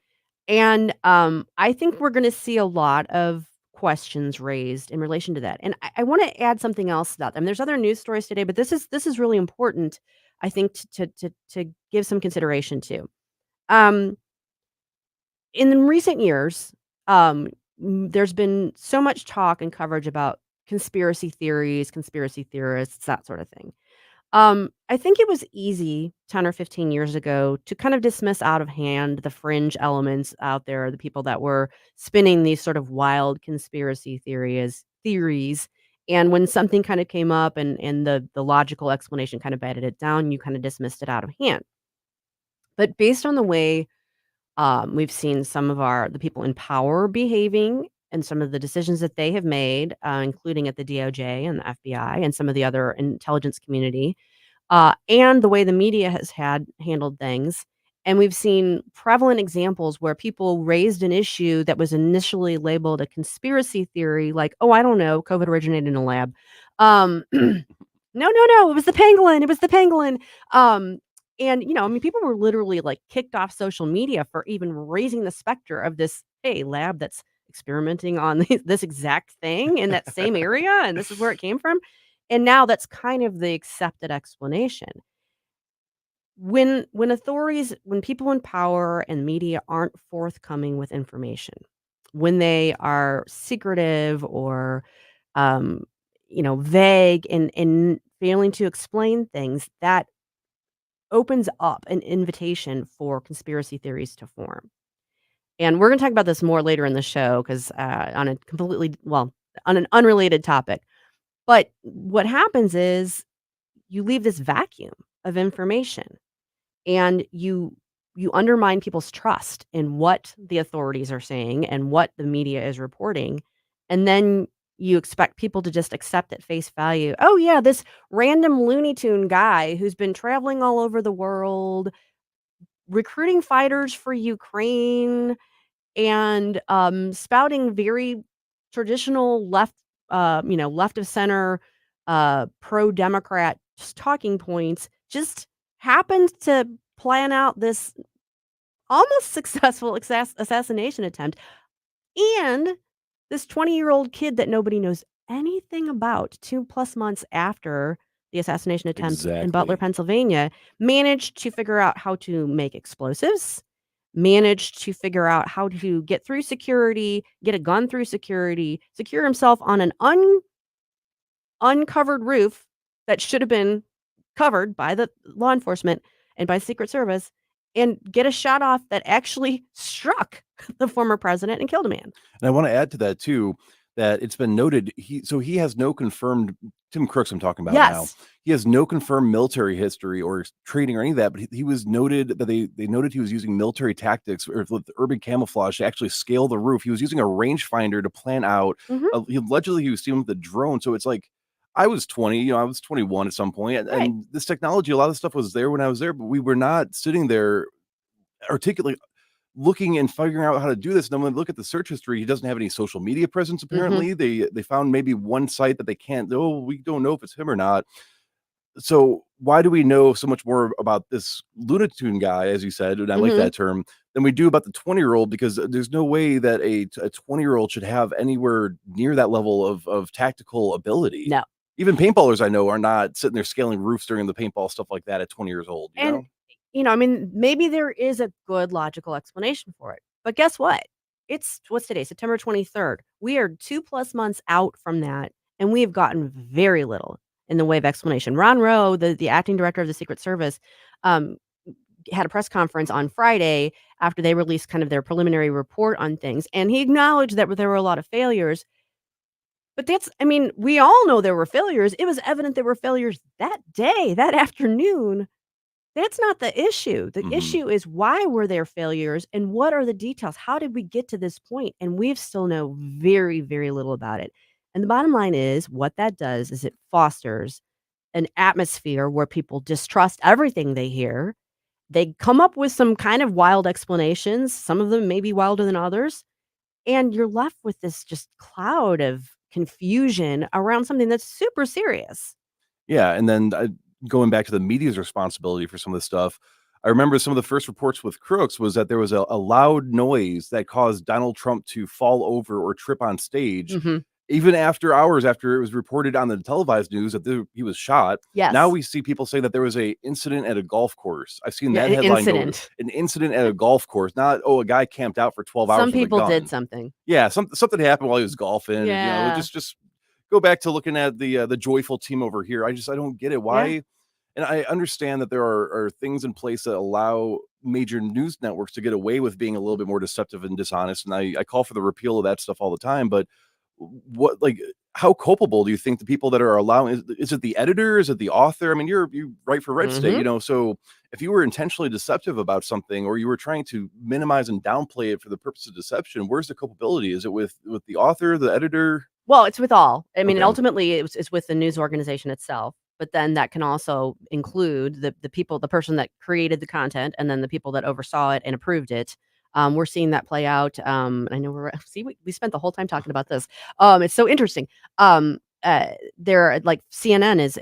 And I think we're going to see a lot of questions raised in relation to that. And I want to add something else to that. I mean, there's other news stories today, but this is really important, I think, to give some consideration to. In recent years, there's been so much talk and coverage about conspiracy theories, conspiracy theorists, that sort of thing. I think it was easy 10 or 15 years ago to kind of dismiss out of hand the fringe elements out there, the people that were spinning these sort of wild conspiracy theories. And when something kind of came up and the logical explanation kind of batted it down, you kind of dismissed it out of hand. But based on the way we've seen some of the people in power behaving and some of the decisions that they have made, including at the DOJ and the FBI and some of the other intelligence community, and the way the media has handled things. And we've seen prevalent examples where people raised an issue that was initially labeled a conspiracy theory, like, oh, I don't know, COVID originated in a lab. No, it was the pangolin. It was the pangolin. And people were literally like kicked off social media for even raising the specter of this, hey, lab that's experimenting on this exact thing in that same area, and this is where it came from. And now that's kind of the accepted explanation. When people in power and media aren't forthcoming with information, when they are secretive or vague and failing to explain things, that opens up an invitation for conspiracy theories to form. And we're going to talk about this more later in the show, because on an unrelated topic. But what happens is you leave this vacuum of information, and you undermine people's trust in what the authorities are saying and what the media is reporting. And then you expect people to just accept at face value, oh yeah, this random Looney Tune guy who's been traveling all over the world, recruiting fighters for Ukraine, and spouting very traditional left of center, pro-Democrat talking points, just happened to plan out this almost successful assassination attempt. And this 20-year-old kid that nobody knows anything about 2+ months after the assassination attempt in Butler, Pennsylvania, managed to figure out how to make explosives, managed to figure out how to get through security, get a gun through security, secure himself on an uncovered roof that should have been covered by the law enforcement and by Secret Service, and get a shot off that actually struck the former president and killed a man. And I want to add to that too, that it's been noted he has no confirmed, Tim Crooks I'm talking about now. He has no confirmed military history or training or any of that, but he was noted that they noted he was using military tactics or with urban camouflage to actually scale the roof. He was using a rangefinder to plan out. Allegedly he was stealing with a drone. So it's like, I was 20, I was 21 at some point, and this technology, a lot of the stuff was there when I was there, but we were not sitting there articulately looking and figuring out how to do this. And then when we look at the search history, he doesn't have any social media presence. Apparently, they found maybe one site that they can't. Oh, we don't know if it's him or not. So why do we know so much more about this Looney Tune guy, as you said, and I like that term, than we do about the 20-year-old? Because there's no way that a 20-year-old should have anywhere near that level of tactical ability. No. Even paintballers I know are not sitting there scaling roofs during the paintball stuff like that at 20 years old. You know? Maybe there is a good logical explanation for it. But guess what? It's what's today, September 23rd. We are 2+ months out from that, and we have gotten very little in the way of explanation. Ron Rowe, the acting director of the Secret Service, had a press conference on Friday after they released kind of their preliminary report on things, and he acknowledged that there were a lot of failures. But we all know there were failures. It was evident there were failures that day, that afternoon. That's not the issue. The issue is, why were there failures and what are the details? How did we get to this point? And we still know very, very little about it. And the bottom line is, what that does is it fosters an atmosphere where people distrust everything they hear. They come up with some kind of wild explanations. Some of them may be wilder than others. And you're left with this just cloud of confusion around something that's super serious. Yeah. And then going back to the media's responsibility for some of this stuff, I remember some of the first reports with Crooks was that there was a loud noise that caused Donald Trump to fall over or trip on stage. Even after hours after it was reported on the televised news that he was shot. Yes. Now we see people say that there was a incident at a golf course. I've seen that an headline. incident. An incident at a golf course. Not, a guy camped out for 12 hours. Some people with a gun. did something. Yeah, something happened while he was golfing. Yeah. Just go back to looking at the joyful team over here. I don't get it. Why? Yeah. And I understand that there are things in place that allow major news networks to get away with being a little bit more deceptive and dishonest. And I call for the repeal of that stuff all the time. But how culpable do you think the people that are allowing, is it the editor? Is it the author? I mean, you write for Red State, so if you were intentionally deceptive about something, or you were trying to minimize and downplay it for the purpose of deception, where's the culpability? Is it with the author, the editor? Well, it's with all. I mean, ultimately it's with the news organization itself, but then that can also include the people, the person that created the content, and then the people that oversaw it and approved it. We're seeing that play out. I know we spent the whole time talking about this. It's so interesting. CNN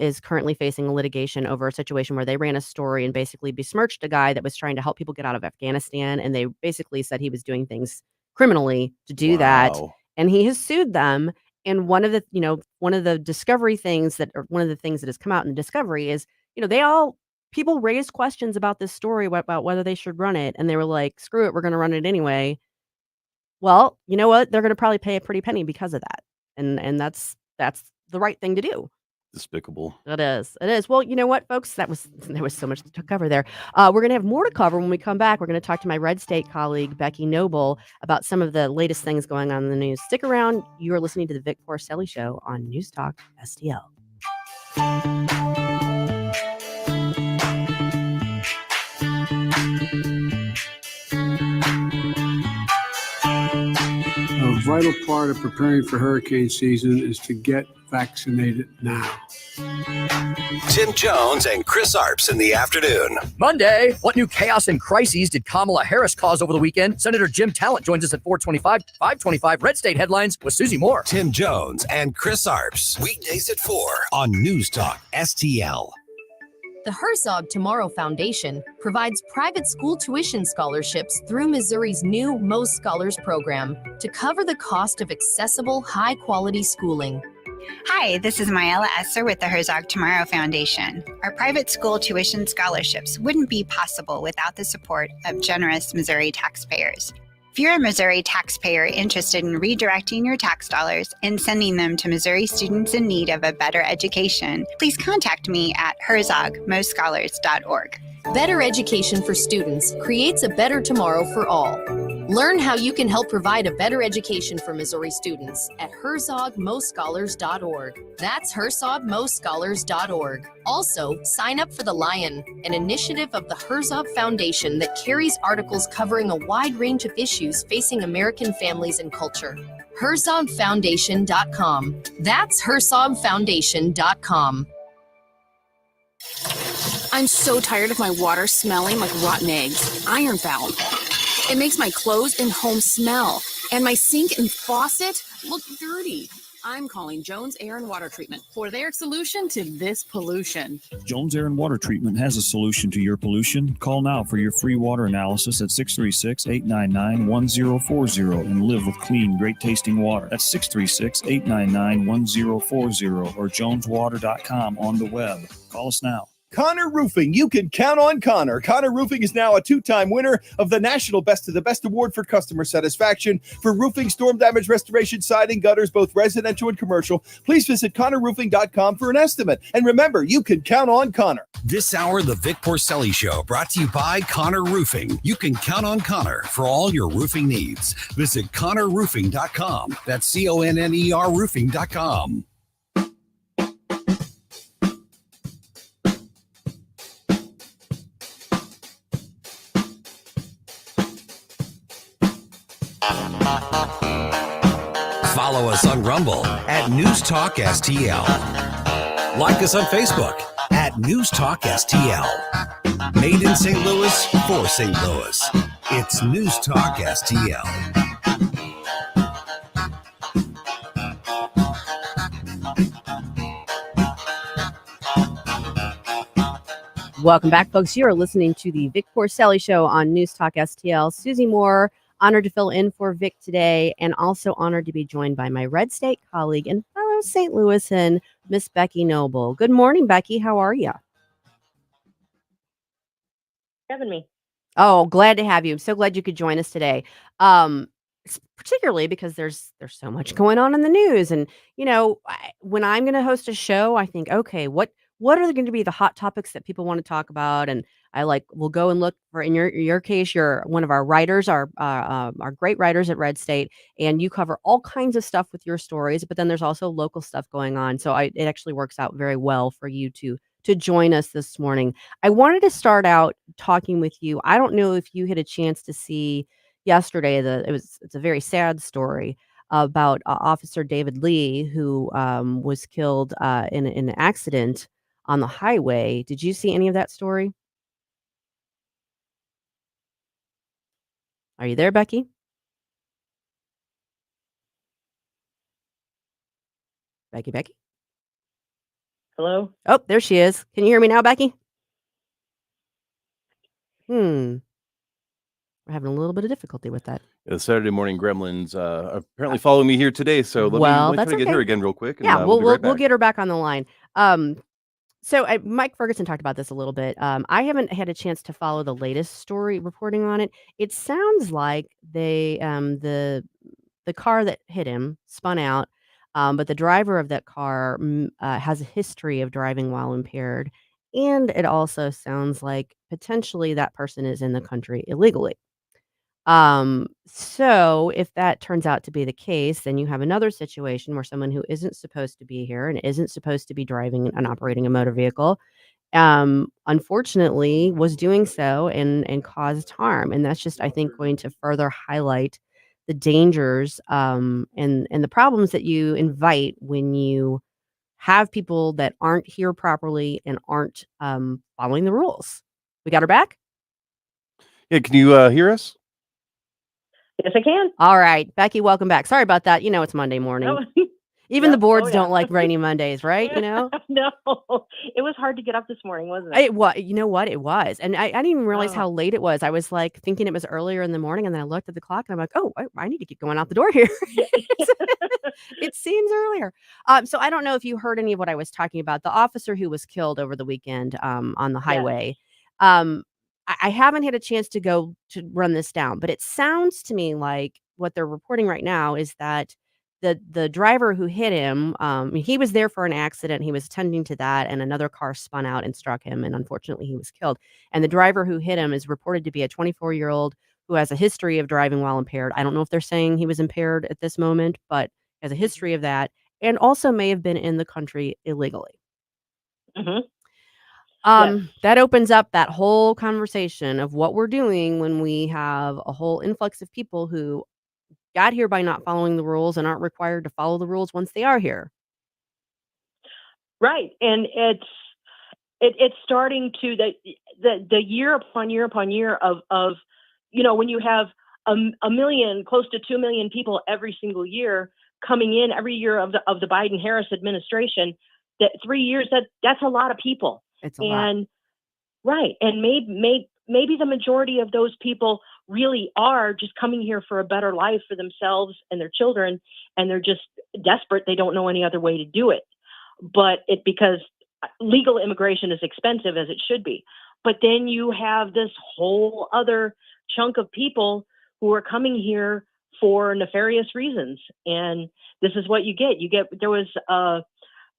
is currently facing a litigation over a situation where they ran a story and basically besmirched a guy that was trying to help people get out of Afghanistan. And they basically said he was doing things criminally to do that. And he has sued them. And one of the discovery things one of the things that has come out in the discovery is, people raised questions about this story about whether they should run it. And they were like, screw it, we're going to run it anyway. Well, you know what? They're going to probably pay a pretty penny because of that. And that's the right thing to do. Despicable. It is. Well, you know what, folks? There was so much to cover there. We're going to have more to cover when we come back. We're going to talk to my Red State colleague, Becky Noble, about some of the latest things going on in the news. Stick around. You are listening to the Vic Porcelli Show on News Talk STL. A vital part of preparing for hurricane season is to get vaccinated now. Tim Jones and Chris Arps in the afternoon. Monday, what new chaos and crises did Kamala Harris cause over the weekend? Senator Jim Talent joins us at 4:25, 5:25. Red State Headlines with Susie Moore. Tim Jones and Chris Arps. Weekdays at 4 on News Talk STL. The Herzog Tomorrow Foundation provides private school tuition scholarships through Missouri's new Most Scholars program to cover the cost of accessible, high-quality schooling. Hi, this is Maela Esser with the Herzog Tomorrow Foundation. Our private school tuition scholarships wouldn't be possible without the support of generous Missouri taxpayers. If you're a Missouri taxpayer interested in redirecting your tax dollars and sending them to Missouri students in need of a better education, please contact me at herzogmostscholars.org. Better education for students creates a better tomorrow for all. Learn how you can help provide a better education for Missouri students at herzogmostscholars.org. That's herzogmostscholars.org. Also, sign up for The Lion, an initiative of the Herzog Foundation that carries articles covering a wide range of issues facing American families and culture. herzogfoundation.com. That's herzogfoundation.com. I'm so tired of my water smelling like rotten eggs, iron bound. It makes my clothes and home smell, and my sink and faucet look dirty. I'm calling Jones Air and Water Treatment for their solution to this pollution. Jones Air and Water Treatment has a solution to your pollution. Call now for your free water analysis at 636-899-1040 and live with clean, great-tasting water. That's 636-899-1040 or joneswater.com on the web. Call us now. Connor Roofing. You can count on Connor. Connor Roofing is now a 2-time winner of the National Best of the Best Award for customer satisfaction for roofing, storm damage restoration, siding, gutters, both residential and commercial. Please visit ConnorRoofing.com for an estimate. And remember, you can count on Connor. This hour, the Vic Porcelli Show, brought to you by Connor Roofing. You can count on Connor for all your roofing needs. Visit ConnorRoofing.com. That's CONNER Roofing.com. Follow us on Rumble at News Talk STL. Like us on Facebook at News Talk STL. Made in St. Louis for St. Louis. It's News Talk STL. Welcome back, folks. You are listening to the Vic Porcelli Show on News Talk STL. Susie Moore, honored to fill in for Vic today, and also honored to be joined by my Red State colleague and fellow St. Louisan, Miss Becky Noble. Good morning, Becky. How are you? Having me. Oh, glad to have you. I'm so glad you could join us today. Particularly because there's so much going on in the news, and when I'm going to host a show, I think, okay, what are going to be the hot topics that people want to talk about? And we'll go and look for, in your case, you're one of our writers, our great writers at Red State, and you cover all kinds of stuff with your stories, but then there's also local stuff going on. So it actually works out very well for you to join us this morning. I wanted to start out talking with you. I don't know if you had a chance to see yesterday, it's a very sad story about Officer David Lee, who was killed in an accident on the highway. Did you see any of that story? Are you there, Becky? Becky? Hello? Oh, there she is. Can you hear me now, Becky? We're having a little bit of difficulty with that. The Saturday morning gremlins are apparently following me here today, so let me try to get her again real quick. And, Yeah, we'll be right we'll back. get her back on the line. So Mike Ferguson talked about this a little bit. I haven't had a chance to follow the latest story reporting on it. It sounds like the car that hit him spun out, but the driver of that car has a history of driving while impaired, and it also sounds like potentially that person is in the country illegally. So if that turns out to be the case, then you have another situation where someone who isn't supposed to be here and isn't supposed to be driving and operating a motor vehicle, unfortunately was doing so and caused harm. And that's just, I think, going to further highlight the dangers, and the problems that you invite when you have people that aren't here properly and aren't, following the rules. We got her back? Yeah, can you hear us? Yes, I can. All right, Becky, welcome back. Sorry about that. It's Monday morning. Oh, Even the yep. boards Oh, yeah. don't like rainy Mondays, right? No, it was hard to get up this morning, wasn't It was, you know what? It was. And I didn't even realize Oh. how late it was. I was like thinking it was earlier in the morning, and then I looked at the clock and I'm like, oh, I need to get going out the door here. It seems earlier. So I don't know if you heard any of what I was talking about. The officer who was killed over the weekend on the highway. I haven't had a chance to go to run this down, but it sounds to me like what they're reporting right now is that the driver who hit him, he was there for an accident. He was attending to that, and another car spun out and struck him, and unfortunately he was killed. And the driver who hit him is reported to be a 24-year-old who has a history of driving while impaired. I don't know if they're saying he was impaired at this moment, but has a history of that, and also may have been in the country illegally. That opens up that whole conversation of what we're doing when we have a whole influx of people who got here by not following the rules and aren't required to follow the rules once they are here. Right, and it's starting to the year upon year upon year of when you have a million, close to 2 million people every single year coming in every year of the Biden-Harris administration. That 3 years, that's a lot of people. It's a lot. Right, and maybe the majority of those people really are just coming here for a better life for themselves and their children, and they're just desperate. They don't know any other way to do it. But because legal immigration is expensive, as it should be. But then you have this whole other chunk of people who are coming here for nefarious reasons. And this is what you get. There was,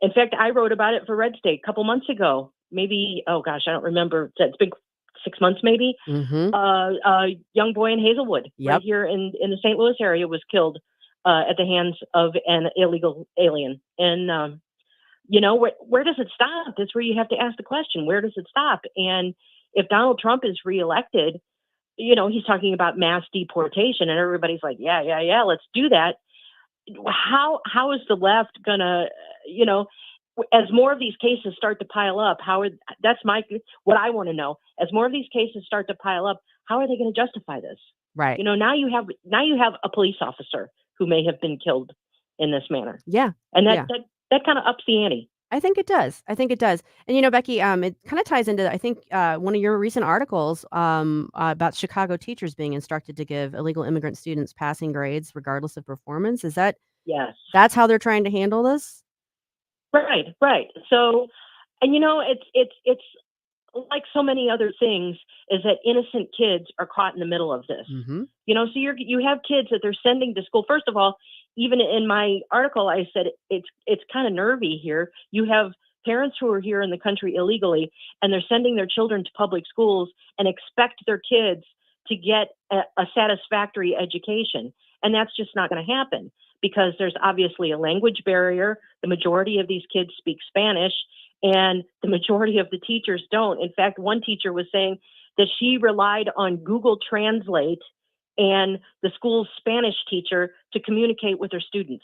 in fact, I wrote about it for Red State a couple months ago, maybe, oh gosh, I don't remember. It's been 6 months maybe. A young boy in Hazelwood, right here in the St. Louis area, was killed at the hands of an illegal alien. And, where does it stop? That's where you have to ask the question, where does it stop? And if Donald Trump is reelected, he's talking about mass deportation, and everybody's like, yeah, let's do that. How is the left gonna, as more of these cases start to pile up, what I want to know. As more of these cases start to pile up, how are they going to justify this? Right. Now you have a police officer who may have been killed in this manner. Yeah. And that kind of ups the ante. I think it does. And Becky, it kind of ties into, I think, one of your recent articles about Chicago teachers being instructed to give illegal immigrant students passing grades regardless of performance. Is that? Yes. That's how they're trying to handle this? Right. So, and it's like so many other things, is that innocent kids are caught in the middle of this. So you have kids that they're sending to school. First of all, even in my article, I said it's kind of nervy here. You have parents who are here in the country illegally, and they're sending their children to public schools and expect their kids to get a satisfactory education. And that's just not going to happen, because there's obviously a language barrier. The majority of these kids speak Spanish, and the majority of the teachers don't. In fact, one teacher was saying that she relied on Google Translate and the school's Spanish teacher to communicate with her students.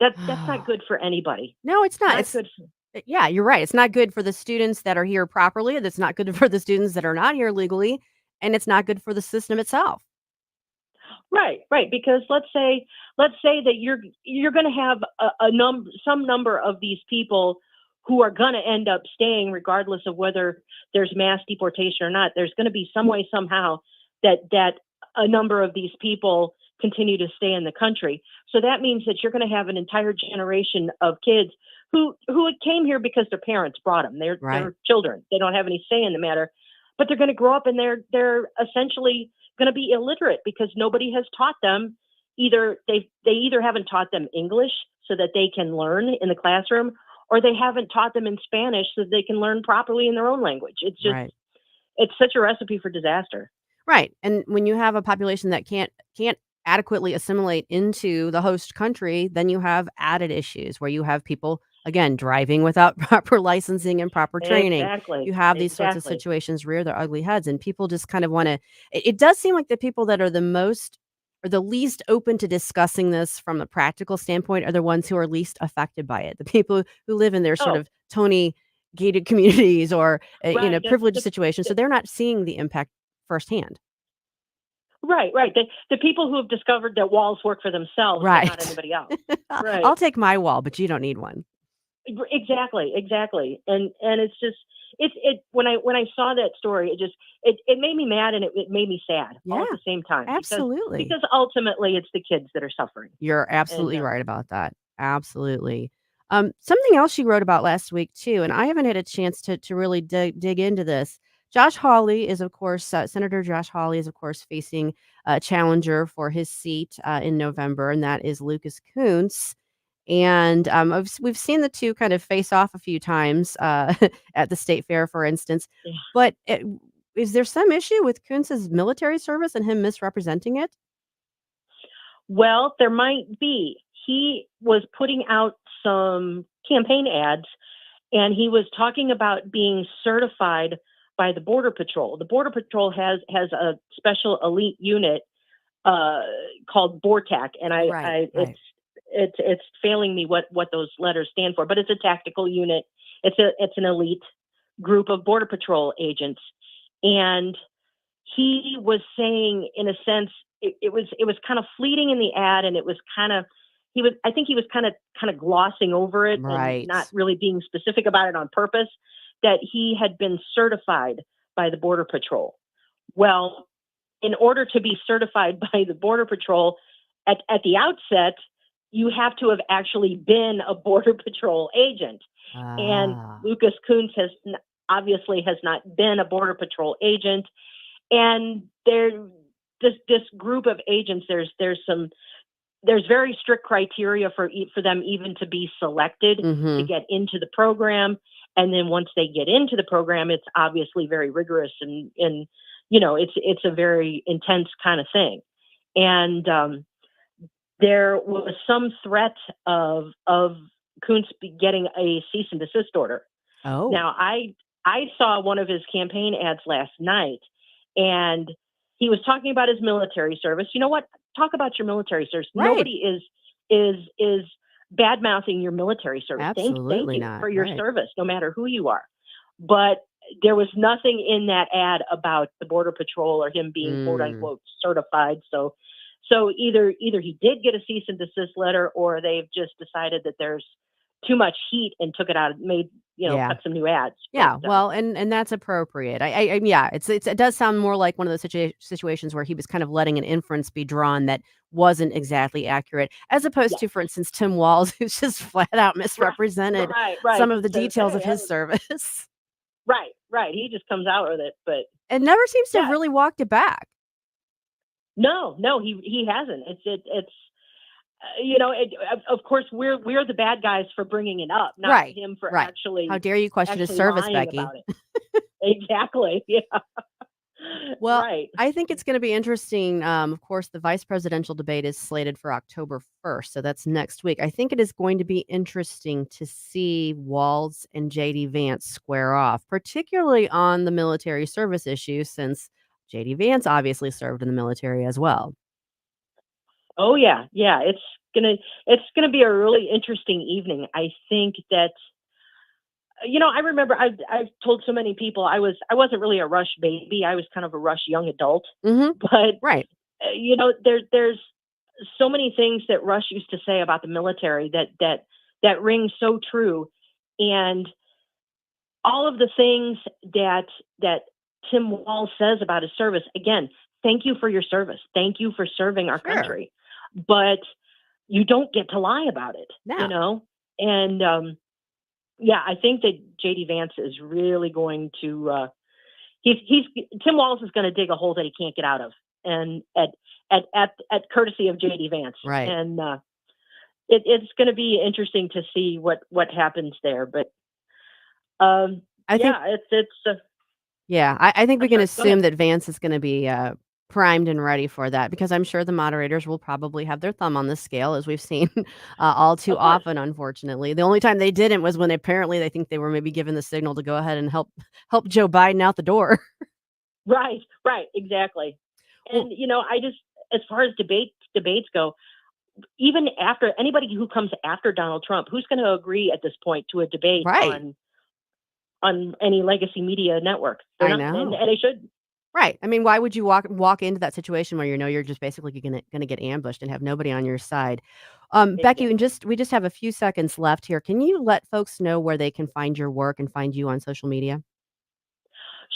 That's not good for anybody. No, it's not. It's good. Yeah, you're right. It's not good for the students that are here properly. That's not good for the students that are not here legally, and it's not good for the system itself. Right. Because let's say that you're going to have some number of these people who are going to end up staying regardless of whether there's mass deportation or not. There's going to be some way, somehow, that a number of these people continue to stay in the country. So that means that you're going to have an entire generation of kids who came here because their parents brought them. They're children. They don't have any say in the matter, but they're going to grow up and they're essentially going to be illiterate because nobody has taught them. They either haven't taught them English so that they can learn in the classroom, or they haven't taught them in Spanish so that they can learn properly in their own language. It's just, it's such a recipe for disaster. Right. And when you have a population that can't adequately assimilate into the host country, then you have added issues where you have people, again, driving without proper licensing and proper training. Exactly. You have these sorts of situations rear their ugly heads, and people just kind of want to, it does seem like the people that are the most or the least open to discussing this from a practical standpoint are the ones who are least affected by it. The people who live in their sort of Tony gated communities or, privileged situations. So they're not seeing the impact firsthand. Right. The people who have discovered that walls work for themselves, but not anybody else. Right. I'll take my wall, but you don't need one. Exactly. And it's just, when I saw that story, it made me mad and it made me sad all at the same time. Absolutely. Because ultimately it's the kids that are suffering. You're absolutely right about that. Absolutely. Something else you wrote about last week too, and I haven't had a chance to really dig into this. Josh Hawley is, of course, Senator Josh Hawley is, of course, facing a challenger for his seat in November, and that is Lucas Kunce. And we've seen the two kind of face off a few times at the state fair, for instance. Yeah. But is there some issue with Kunce's military service and him misrepresenting it? Well, there might be. He was putting out some campaign ads, and he was talking about being certified by the Border Patrol. The Border Patrol has a special elite unit called BORTAC, and it's failing me what those letters stand for, but it's a tactical unit. It's an elite group of Border Patrol agents, and he was saying, in a sense, it was kind of fleeting in the ad, and it was kind of I think he was kind of glossing over it and not really being specific about it on purpose, that he had been certified by the Border Patrol. Well, in order to be certified by the Border Patrol, at the outset, you have to have actually been a Border Patrol agent. And Lucas Kuntz obviously has not been a Border Patrol agent. And this group of agents, there's very strict criteria for them even to be selected to get into the program. And then once they get into the program, it's obviously very rigorous and it's a very intense kind of thing. And there was some threat of Kuntz getting a cease and desist order. Oh. Now I saw one of his campaign ads last night, and he was talking about his military service. You know what? Talk about your military service. Right. Nobody is bad mouthing your military service. Absolutely Thank you not. for your Right. service, no matter who you are. But there was nothing in that ad about the Border Patrol or him being quote unquote certified. So either he did get a cease and desist letter, or they've just decided that there's too much heat and took it out, cut some new ads. Yeah, But, well, and that's appropriate. It does sound more like one of those situations where he was kind of letting an inference be drawn that wasn't exactly accurate, as opposed to, for instance, Tim Walz, who's just flat out misrepresented right. some of the Says, details "Hey, of his service. Right. He just comes out with it, but And never seems to have really walked it back. no, he hasn't. Of course, we're the bad guys for bringing it up, not him for actually. How dare you question his actually service, lying Becky? about it. Exactly. Yeah. Well, Right. I think it's going to be interesting. Of course, the vice presidential debate is slated for October 1st, so that's next week. I think it is going to be interesting to see Walz and JD Vance square off, particularly on the military service issue, since JD Vance obviously served in the military as well. Oh yeah. It's gonna be a really interesting evening. I think that. I remember I've told so many people I wasn't really a Rush baby. I was kind of a Rush young adult. But there's so many things that Rush used to say about the military that ring so true, and all of the things that Tim Walz says about his service. Again, thank you for your service. Thank you for serving our country, but you don't get to lie about it. And. I think that JD Vance is really going to. Tim Walz is going to dig a hole that he can't get out of, and at courtesy of JD Vance, right? And it's going to be interesting to see what happens there. But I think I think we can assume that Vance is going to be primed and ready for that, because I'm sure the moderators will probably have their thumb on the scale, as we've seen all too often, unfortunately. The only time they didn't was when apparently they think they were maybe given the signal to go ahead and help Joe Biden out the door. Right, exactly. And as far as debates go, even after anybody who comes after Donald Trump, who's going to agree at this point to a debate on any legacy media network? I know, and they should. Right. I mean, why would you walk into that situation where you're just basically going to get ambushed and have nobody on your side? Becky, we just have a few seconds left here. Can you let folks know where they can find your work and find you on social media?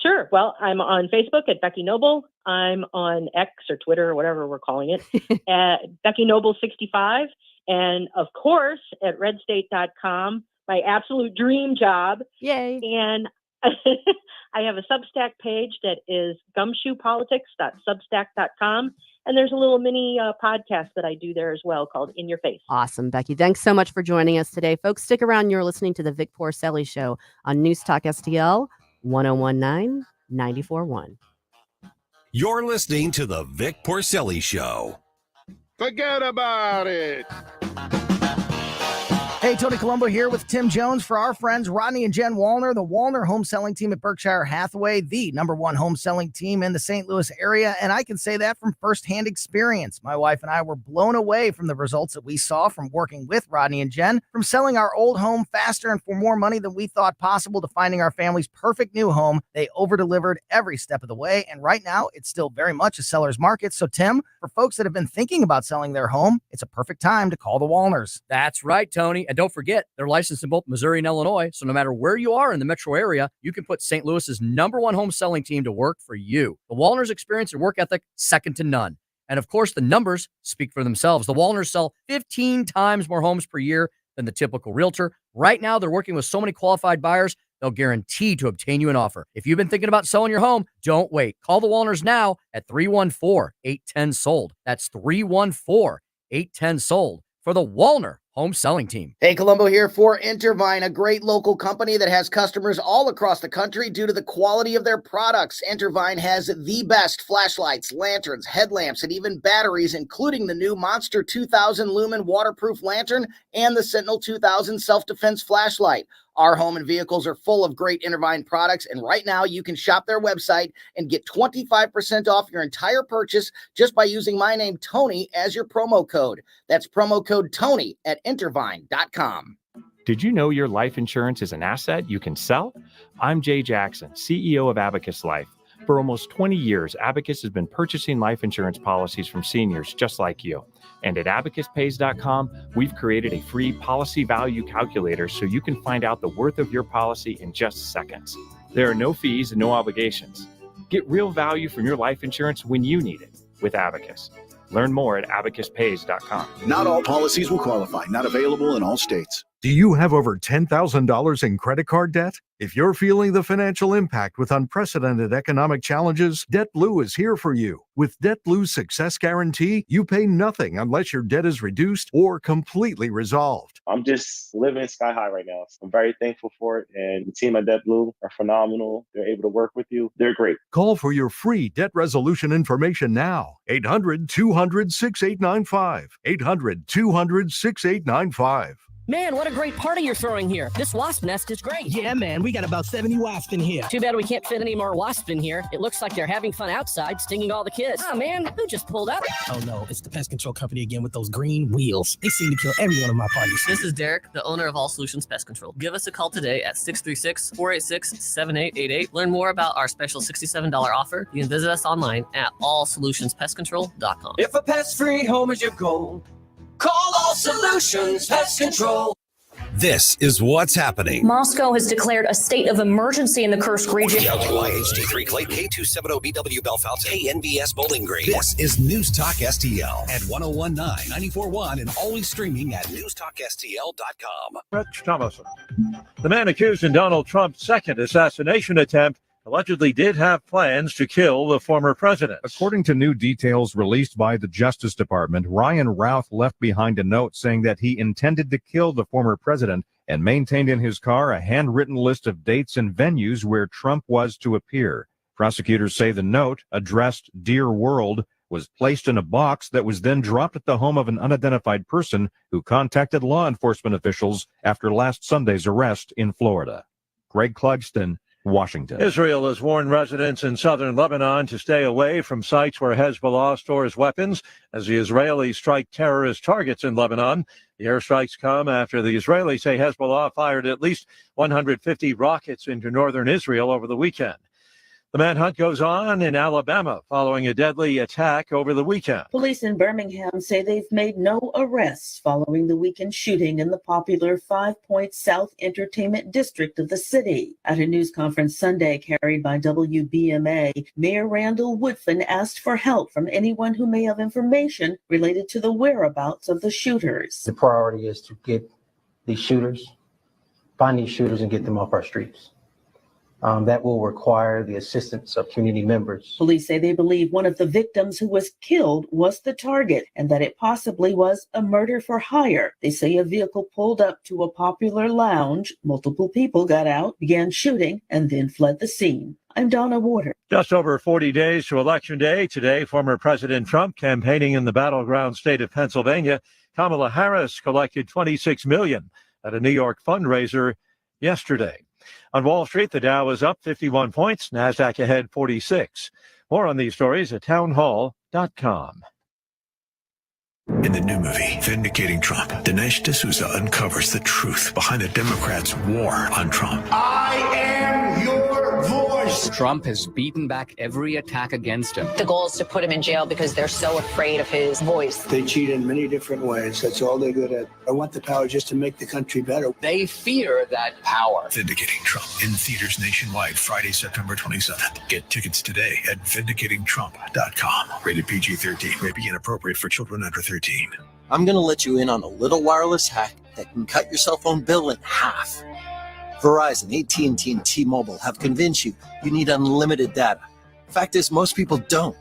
Sure. Well, I'm on Facebook at Becky Noble. I'm on X or Twitter or whatever we're calling it at Becky Noble 65. And of course at redstate.com, my absolute dream job. Yay. And I have a Substack page that is gumshoepolitics.substack.com. And there's a little mini podcast that I do there as well called In Your Face. Awesome, Becky. Thanks so much for joining us today. Folks, stick around. You're listening to the Vic Porcelli Show on News Talk STL 1019 94.1. You're listening to the Vic Porcelli Show. Forget about it. Hey, Tony Colombo here with Tim Jones for our friends Rodney and Jen Wallner, the Wallner home selling team at Berkshire Hathaway, the #1 home selling team in the St. Louis area. And I can say that from firsthand experience. My wife and I were blown away from the results that we saw from working with Rodney and Jen, from selling our old home faster and for more money than we thought possible to finding our family's perfect new home. They over-delivered every step of the way. And right now, it's still very much a seller's market. So, Tim, for folks that have been thinking about selling their home, it's a perfect time to call the Wallners. That's right, Tony. And don't forget, they're licensed in both Missouri and Illinois. So no matter where you are in the metro area, you can put St. Louis's #1 home selling team to work for you. The Wallners' experience and work ethic, second to none. And of course, the numbers speak for themselves. The Wallners sell 15 times more homes per year than the typical realtor. Right now, they're working with so many qualified buyers, they'll guarantee to obtain you an offer. If you've been thinking about selling your home, don't wait. Call the Wallners now at 314-810-SOLD. That's 314-810-SOLD for the Wallner Home Selling Team. Hey, Columbo here for Intervine, a great local company that has customers all across the country due to the quality of their products. Intervine has the best flashlights, lanterns, headlamps, and even batteries, including the new Monster 2000 Lumen waterproof lantern and the Sentinel 2000 self-defense flashlight. Our home and vehicles are full of great Intervine products, and right now you can shop their website and get 25% off your entire purchase just by using my name, Tony, as your promo code. That's promo code Tony at Intervine.com. Did you know your life insurance is an asset you can sell? I'm Jay Jackson, CEO of Abacus Life. For almost 20 years, Abacus has been purchasing life insurance policies from seniors just like you. And at abacuspays.com, we've created a free policy value calculator so you can find out the worth of your policy in just seconds. There are no fees and no obligations. Get real value from your life insurance when you need it with Abacus. Learn more at abacuspays.com. Not all policies will qualify. Not available in all states. Do you have over $10,000 in credit card debt? If you're feeling the financial impact with unprecedented economic challenges, DebtBlue is here for you. With DebtBlue's Success Guarantee, you pay nothing unless your debt is reduced or completely resolved. I'm just living sky high right now. I'm very thankful for it. And the team at DebtBlue are phenomenal. They're able to work with you. They're great. Call for your free debt resolution information now. 800-200-6895. 800-200-6895. Man, what a great party you're throwing here. This wasp nest is great. Yeah, man, we got about 70 wasps in here. Too bad we can't fit any more wasps in here. It looks like they're having fun outside, stinging all the kids. Oh, man, who just pulled up? Oh, no, it's the pest control company again with those green wheels. They seem to kill every one of my parties. This is Derek, the owner of All Solutions Pest Control. Give us a call today at 636-486-7888. Learn more about our special $67 offer. You can visit us online at allsolutionspestcontrol.com. If a pest-free home is your goal, call All Solutions Pest Control. This is what's happening. Moscow has declared a state of emergency in the Kursk region. WYHD3 Clay, K270BW Belfast, KNBS Bowling Green. This is News Talk STL at 1019, 94.1, and always streaming at newstalkstl.com. Rich Thomason. The man accused in Donald Trump's second assassination attempt allegedly did have plans to kill the former president. According to new details released by the Justice Department, Ryan Routh left behind a note saying that he intended to kill the former president and maintained in his car a handwritten list of dates and venues where Trump was to appear. Prosecutors say the note, addressed Dear World, was placed in a box that was then dropped at the home of an unidentified person who contacted law enforcement officials after last Sunday's arrest in Florida. Greg Clugston, Washington. Israel has warned residents in southern Lebanon to stay away from sites where Hezbollah stores weapons as the Israelis strike terrorist targets in Lebanon. The airstrikes come after the Israelis say Hezbollah fired at least 150 rockets into northern Israel over the weekend. The manhunt goes on in Alabama following a deadly attack over the weekend. Police in Birmingham say they've made no arrests following the weekend shooting in the popular 5 Point South Entertainment District of the city. At a news conference Sunday carried by WBMA, Mayor Randall Woodfin asked for help from anyone who may have information related to the whereabouts of the shooters. The priority is to get these shooters, find these shooters and get them off our streets. That will require the assistance of community members. Police say they believe one of the victims who was killed was the target and that it possibly was a murder for hire. They say a vehicle pulled up to a popular lounge. Multiple people got out, began shooting, and then fled the scene. I'm Donna Warder. Just over 40 days to Election Day. Today, former President Trump campaigning in the battleground state of Pennsylvania. Kamala Harris collected $26 million at a New York fundraiser yesterday. On Wall Street, the Dow is up 51 points, NASDAQ ahead 46. More on these stories at townhall.com. In the new movie, Vindicating Trump, Dinesh D'Souza uncovers the truth behind the Democrats' war on Trump. I am your voice. yours. Trump has beaten back every attack against him. The goal is to put him in jail because they're so afraid of his voice. They cheat in many different ways. That's all they're good at. I want the power just to make the country better. They fear that power. Vindicating Trump in theaters nationwide Friday, September 27th. Get tickets today at vindicatingtrump.com. Rated PG-13. May be inappropriate for children under 13. I'm going to let you in on a little wireless hack that can cut your cell phone bill in half. Verizon, AT&T, and T-Mobile have convinced you need unlimited data. Fact is, most people don't.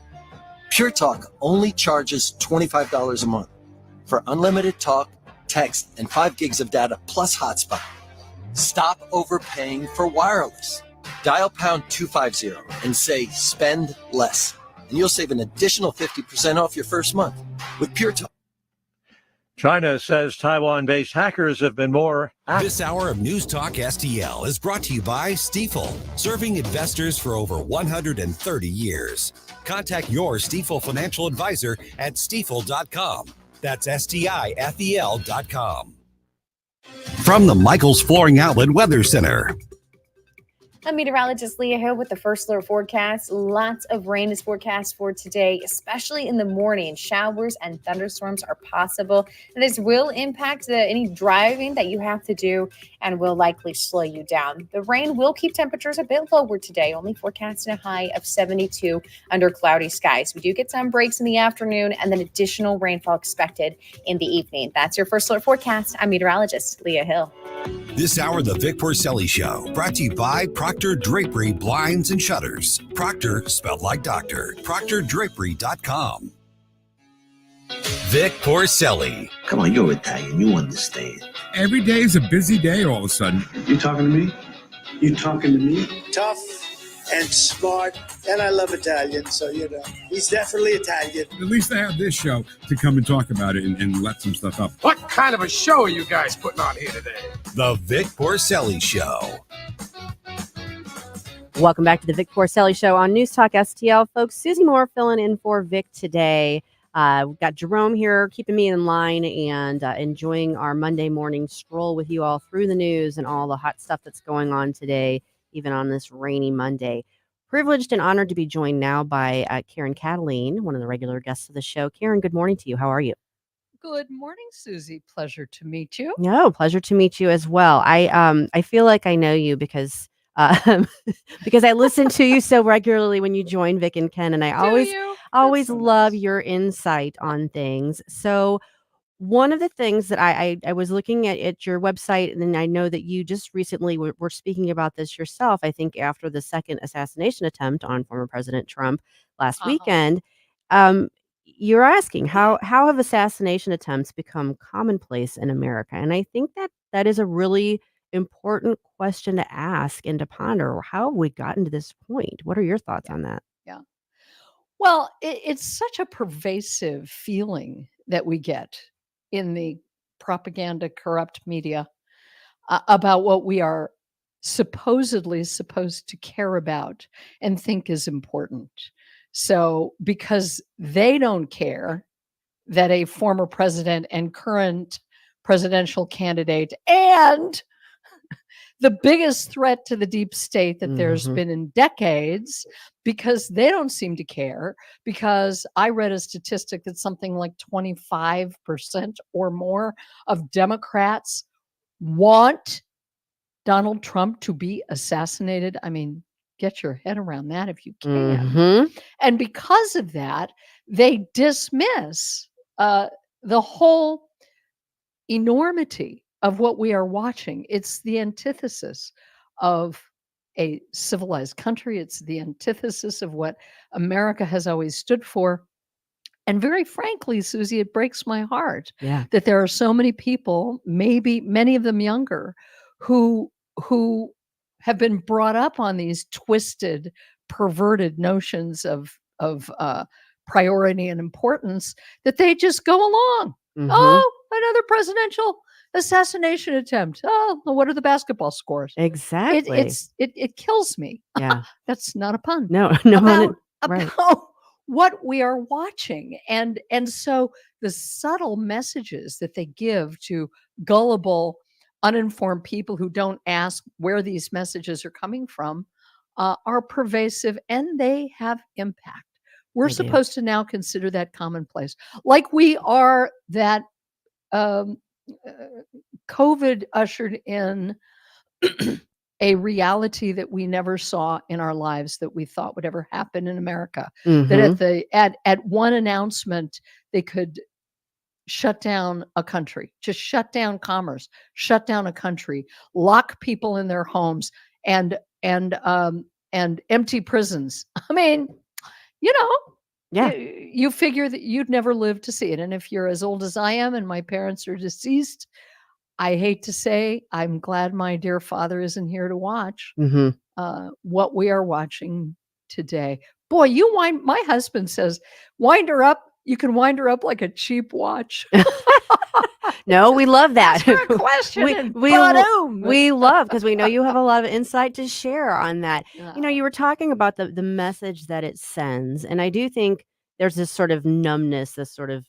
Pure Talk only charges $25 a month for unlimited talk, text, and 5 gigs of data plus hotspot. Stop overpaying for wireless. Dial pound 250 and say spend less, and you'll save an additional 50% off your first month with Pure Talk. China says Taiwan-based hackers have been more active. This hour of News Talk STL is brought to you by Stifel, serving investors for over 130 years. Contact your Stifel financial advisor at stifel.com. That's STIFEL.com. From the Michaels Flooring Outlet Weather Center. I'm meteorologist Leah Hill with the first look forecast. Lots of rain is forecast for today, especially in the morning. Showers and thunderstorms are possible. And this will impact any driving that you have to do and will likely slow you down. The rain will keep temperatures a bit lower today, only forecasting a high of 72 under cloudy skies. We do get some breaks in the afternoon and then additional rainfall expected in the evening. That's your first look forecast. I'm meteorologist Leah Hill. This hour, the Vic Porcelli Show, brought to you by Proctor Drapery Blinds and Shutters. Proctor, spelled like doctor. ProctorDrapery.com. Vic Porcelli. Come on, you're Italian. You understand. Every day is a busy day all of a sudden. You talking to me? You talking to me? Tough and smart, and I love Italian, so, he's definitely Italian. At least I have this show to come and talk about it and let some stuff up. What kind of a show are you guys putting on here today? The Vic Porcelli Show. Welcome back to the Vic Porcelli Show on News Talk STL. Folks, Susie Moore filling in for Vic today. We've got Jerome here keeping me in line and enjoying our Monday morning stroll with you all through the news and all the hot stuff that's going on today, even on this rainy Monday. Privileged and honored to be joined now by Karen Kataline, one of the regular guests of the show. Karen, good morning to you. How are you? Good morning, Susie. Pleasure to meet you. No, pleasure to meet you as well. I feel like I know you because because I listen to you so regularly when you join Vic and Ken, and I always love your insight on things. So one of the things that I was looking at your website, and I know that you just recently were speaking about this yourself, I think after the second assassination attempt on former President Trump last weekend, you're asking how have assassination attempts become commonplace in America? And I think that is a really important question to ask and to ponder. How have we gotten to this point? What are your thoughts on that? Yeah. Well, it's such a pervasive feeling that we get in the propaganda corrupt media about what we are supposedly supposed to care about and think is important. So because they don't care that a former president and current presidential candidate and the biggest threat to the deep state that there's been in decades, because they don't seem to care, because I read a statistic that something like 25% or more of Democrats want Donald Trump to be assassinated. I mean, get your head around that if you can. And because of that, they dismiss the whole enormity of what we are watching. It's the antithesis of a civilized country. It's the antithesis of what America has always stood for. And very frankly, Susie, it breaks my heart that there are so many people, maybe many of them younger, who have been brought up on these twisted, perverted notions of priority and importance, that they just go along. Oh, another presidential assassination attempt. Oh, what are the basketball scores? Exactly. It kills me. Yeah. That's not a pun. No, About what we are watching. And so the subtle messages that they give to gullible, uninformed people who don't ask where these messages are coming from are pervasive and they have impact. We're They do. supposed to now consider that commonplace, like we are that COVID ushered in a reality that we never saw in our lives that we thought would ever happen in America. That at one announcement they could shut down a country, just shut down commerce, shut down a country, lock people in their homes, and empty prisons. I mean, Yeah. you figure that you'd never live to see it. And if you're as old as I am and my parents are deceased, I hate to say, I'm glad my dear father isn't here to watch what we are watching today. Boy, my husband says, wind her up. You can wind her up like a cheap watch. No, we love that. That's our question. we love, because we know you have a lot of insight to share on that. You were talking about the message that it sends, and I do think there's this sort of numbness, this sort of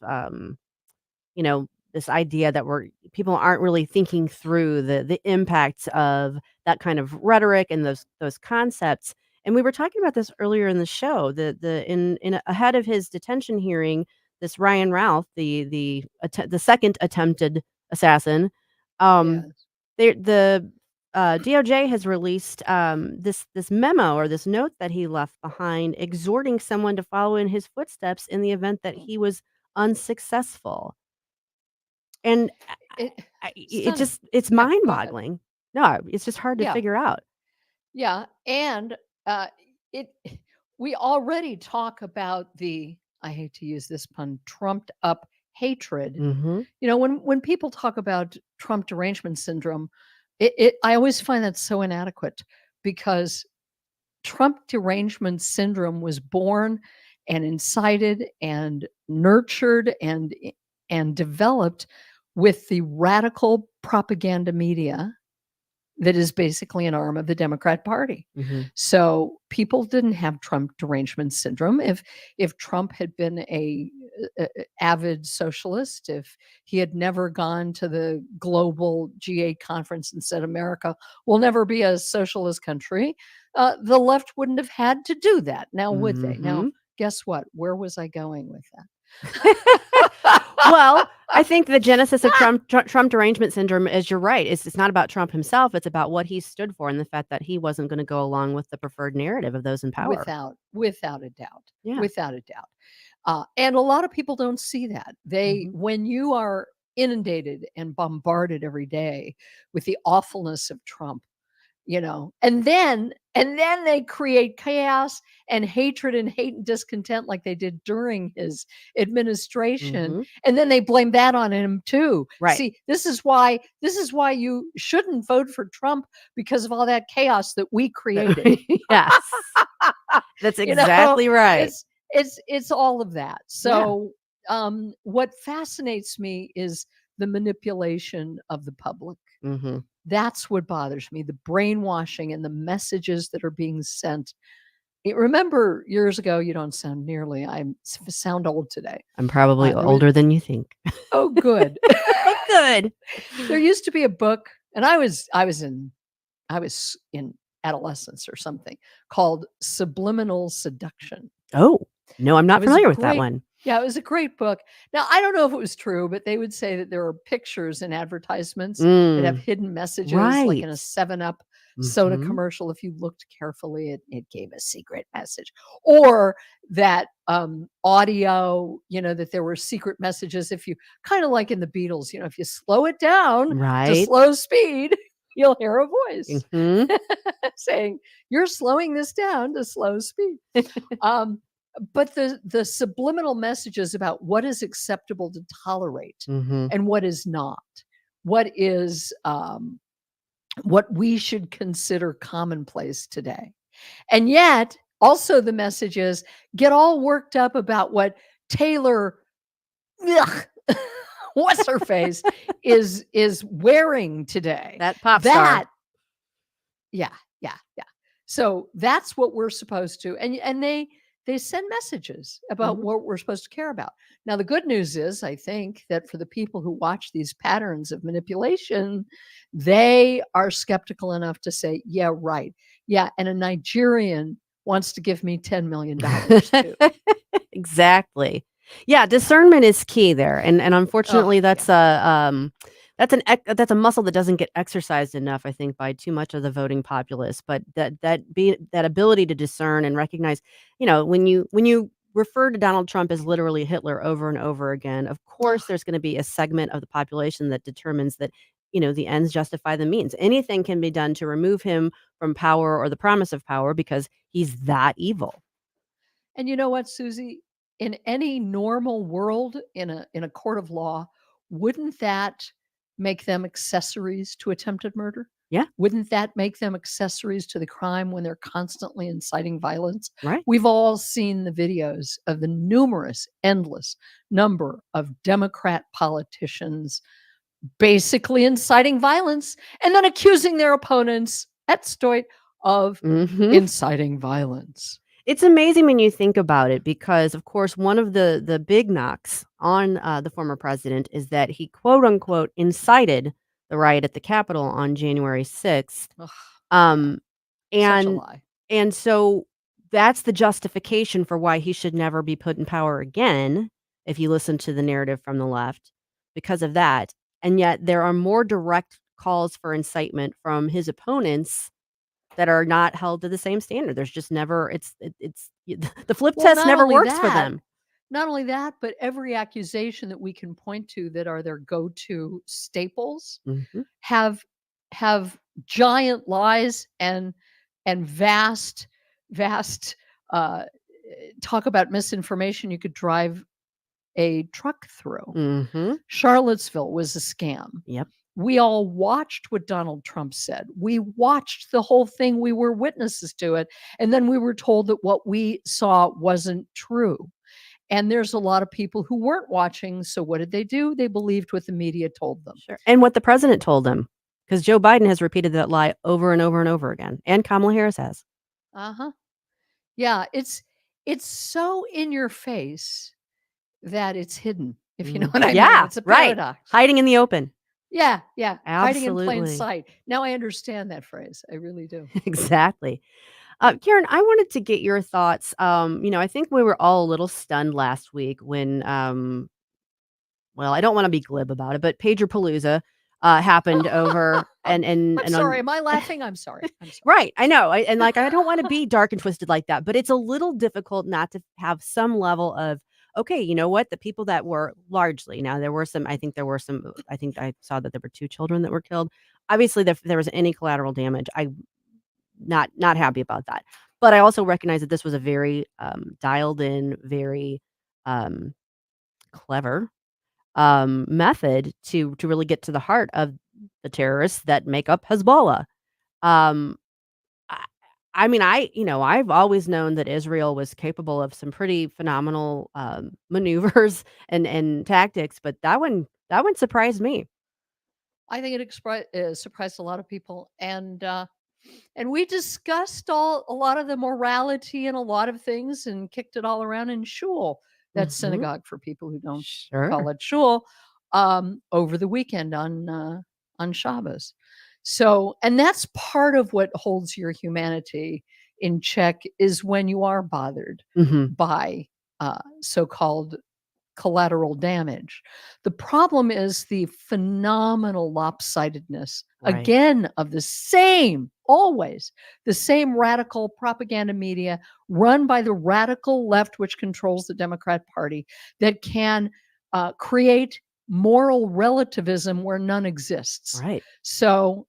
this idea that people aren't really thinking through the impacts of that kind of rhetoric and those concepts. And we were talking about this earlier in the show. In ahead of his detention hearing, this Ryan Routh, the second attempted assassin, the DOJ has released this memo or this note that he left behind, exhorting someone to follow in his footsteps in the event that he was unsuccessful. And it's mind-boggling. No, it's just hard to figure out. Yeah, and we already talk about I hate to use this pun, trumped up hatred. When people talk about Trump derangement syndrome, I always find that so inadequate, because Trump derangement syndrome was born and incited and nurtured and developed with the radical propaganda media that is basically an arm of the Democrat Party. So people didn't have Trump derangement syndrome. If Trump had been a avid socialist, if he had never gone to the global G8 conference and said America will never be a socialist country, the left wouldn't have had to do that. Now, would they? Now, guess what? Where was I going with that? Well, I think the genesis of Trump derangement syndrome is, you're right. It's not about Trump himself. It's about what he stood for and the fact that he wasn't going to go along with the preferred narrative of those in power. Without a doubt. Yeah. Without a doubt. And a lot of people don't see that. When you are inundated and bombarded every day with the awfulness of Trump, and then they create chaos and hatred and hate and discontent like they did during his administration, and then they blame that on him too. Right. See, this is why you shouldn't vote for Trump, because of all that chaos that we created. Yes. That's exactly right. It's all of that. So what fascinates me is the manipulation of the public. That's what bothers me, the brainwashing and the messages that are being sent. Remember years ago, you don't sound nearly, I sound old today. I'm probably older than you think. Oh, good. Good. There used to be a book, and I was in adolescence or something, called Subliminal Seduction. Oh, no, I'm not familiar with that one. Yeah, it was a great book. Now, I don't know if it was true, but they would say that there are pictures in advertisements that have hidden messages, like in a 7-Up soda commercial. If you looked carefully, it gave a secret message. Or that audio, that there were secret messages. If you, kind of like in the Beatles, if you slow it down to slow speed, you'll hear a voice saying, you're slowing this down to slow speed. But the subliminal messages about what is acceptable to tolerate and what is not, what is what we should consider commonplace today. And yet also the message is, get all worked up about what Taylor, what's her face, is wearing today. That pop star. Yeah. So that's what we're supposed to. And they send messages about Mhm. what we're supposed to care about. Now, the good news is, I think, that for the people who watch these patterns of manipulation, they are skeptical enough to say, yeah, right. Yeah, and a Nigerian wants to give me $10 million too. Exactly. Yeah, discernment is key there, and Oh, unfortunately, that's that's a muscle that doesn't get exercised enough, I think, by too much of the voting populace. But that ability to discern and recognize, when you refer to Donald Trump as literally Hitler over and over again, of course, there's going to be a segment of the population that determines that the ends justify the means. Anything can be done to remove him from power or the promise of power because he's that evil. And you know what, Susie? In any normal world, in a court of law, wouldn't that make them accessories to attempted murder? Yeah. Wouldn't that make them accessories to the crime when they're constantly inciting violence? Right. We've all seen the videos of the numerous, endless number of Democrat politicians basically inciting violence and then accusing their opponents at Stoit of inciting violence. It's amazing when you think about it because, of course, one of the big knocks on the former president is that he, quote unquote, incited the riot at the Capitol on January 6th. Ugh, Um, such a and lie. and so that's the justification for why he should never be put in power again, if you listen to the narrative from the left, because of that. And yet there are more direct calls for incitement from his opponents that are not held to the same standard. There's just never the flip Well, test not never only works for that, them. Not only that, but every accusation that we can point to that are their go-to staples Mhm. have giant lies and vast uh, talk about misinformation you could drive a truck through. Mhm. Charlottesville was a scam. Yep. We all watched what Donald Trump said. We watched the whole thing. We were witnesses to it. And then we were told that what we saw wasn't true. And there's a lot of people who weren't watching. So what did they do? They believed what the media told them. Sure. And what the president told them, because Joe Biden has repeated that lie over and over and over again, and Kamala Harris has. Uh-huh. Yeah, it's so in your face that it's hidden, if you know what I mean. Yeah, It's a right. paradox. Hiding in the open. Yeah, hiding in plain Absolutely. sight. Now I understand that phrase. I really do. Exactly. Karen, I wanted to get your thoughts. I think we were all a little stunned last week when, well, I don't want to be glib about it, but Pagerpalooza happened over and I'm and sorry. on Am I laughing? I'm sorry. I'm sorry. right. I know. I don't want to be dark and twisted like that, but it's a little difficult not to have some level of, okay, you know what? The people that were largely, now there were some, I think I saw that there were 2 children that were killed. Obviously, if there was any collateral damage, not happy about that. But I also recognize that this was a very dialed in, very clever method to really get to the heart of the terrorists that make up Hezbollah. Um, I mean, I've always known that Israel was capable of some pretty phenomenal maneuvers and tactics, but that one surprised me. I think it surprised a lot of people, and we discussed a lot of the morality and a lot of things, and kicked it all around in shul. That's Mhm. synagogue for people who don't Sure. call it shul. Over the weekend on Shabbos. So, and that's part of what holds your humanity in check is when you are bothered Mhm. by so-called collateral damage. The problem is the phenomenal lopsidedness, Right. again, of always the same radical propaganda media run by the radical left, which controls the Democrat Party, that can create moral relativism where none exists. Right. So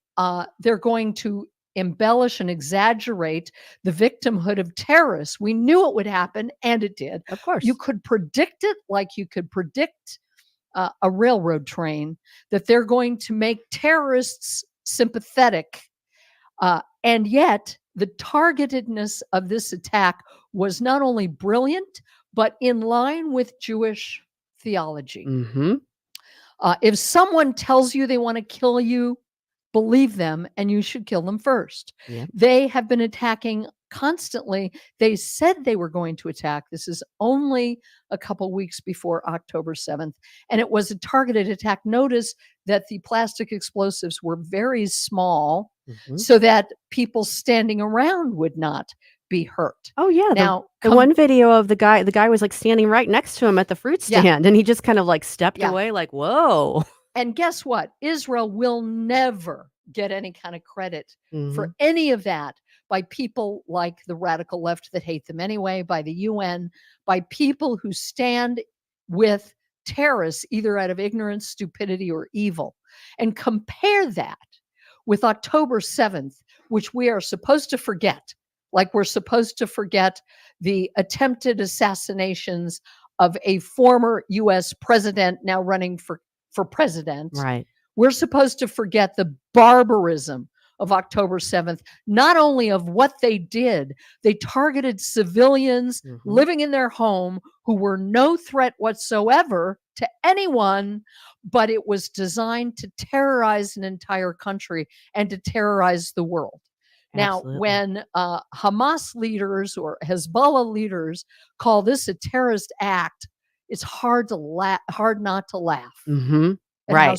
they're going to embellish and exaggerate the victimhood of terrorists. We knew it would happen, and it did. Of course. You could predict it like you could predict a railroad train, that they're going to make terrorists sympathetic. And yet, the targetedness of this attack was not only brilliant, but in line with Jewish theology. Mhm. If someone tells you they want to kill you, believe them, and you should kill them first. Yeah. They have been attacking constantly. They said they were going to attack. This is only a couple weeks before October 7th, and it was a targeted attack. Notice that the plastic explosives were very small so that people standing around would not be hurt. Oh yeah. Now, the one video of the guy was like standing right next to him at the fruit stand, and he just kind of like stepped away like, whoa. And guess what? Israel will never get any kind of credit for any of that by people like the radical left that hate them anyway, by the UN, by people who stand with terrorists either out of ignorance, stupidity, or evil. And compare that with October 7th, which we are supposed to forget, like we're supposed to forget the attempted assassinations of a former U.S. president now running for president. Right. We're supposed to forget the barbarism of October 7th, not only of what they did, they targeted civilians living in their home who were no threat whatsoever to anyone, but it was designed to terrorize an entire country and to terrorize the world. Now, when Hamas leaders or Hezbollah leaders call this a terrorist act, it's hard not to laugh. At how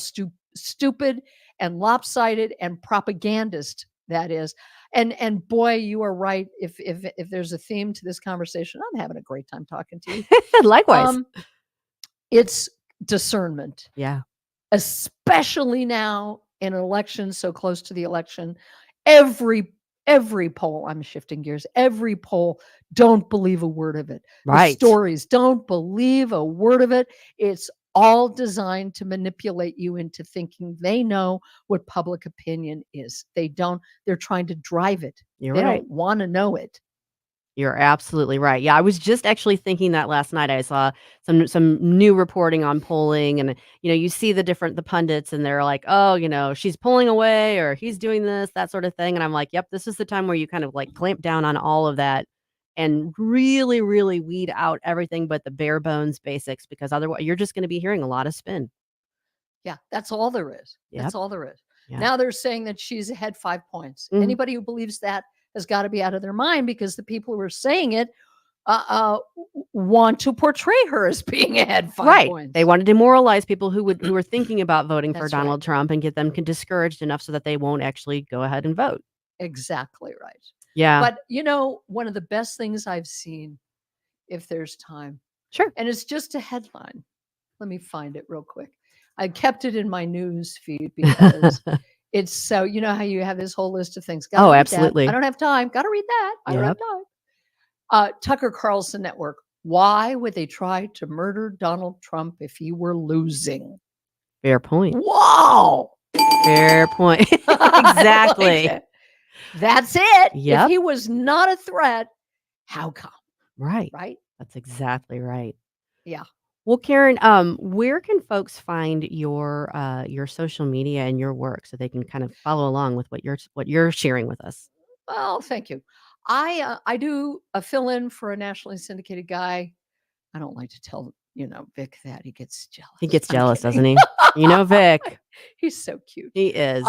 stupid and lopsided and propagandist that is. And boy, you are right. If there's a theme to this conversation, I'm having a great time talking to you. Likewise. It's discernment. Yeah. Especially now in an election so close to the election. Every poll, I'm shifting gears, every poll, don't believe a word of it. Right. The stories, don't believe a word of it. It's all designed to manipulate you into thinking they know what public opinion is. They don't. They're trying to drive it. You're they right. don't want to know it. You're absolutely right. Yeah, I was just actually thinking that last night. I saw some new reporting on polling, and you see the pundits, and they're like, oh, she's pulling away, or he's doing this, that sort of thing. And I'm like, yep, this is the time where you kind of like clamp down on all of that and really, really weed out everything but the bare bones basics, because otherwise you're just going to be hearing a lot of spin. Yeah, that's all there is. Yep. That's all there is. Yeah. Now they're saying that she's ahead 5 points. Anybody who believes that has got to be out of their mind, because the people who are saying it want to portray her as being ahead 5 points. They want to demoralize people who are thinking about voting for That's Donald Trump and get them discouraged enough so that they won't actually go ahead and vote. Exactly right. Yeah. But one of the best things I've seen, if there's time. Sure. And it's just a headline. Let me find it real quick. I kept it in my news feed because it's so, how you have this whole list of things. Gotta read absolutely. that. I don't have time. Got to read that. I don't have time. Tucker Carlson Network. Why would they try to murder Donald Trump if he were losing? Fair point. Wow. Fair point. Exactly. That's it. Yep. If he was not a threat, how come? Right. Right. That's exactly right. Yeah. Well, Karen, where can folks find your social media and your work so they can kind of follow along with what you're sharing with us? Well, thank you. I do a fill-in for a nationally syndicated guy. I don't like to tell Vic that. He gets jealous. He gets jealous, doesn't he? Vic. He's so cute. He is.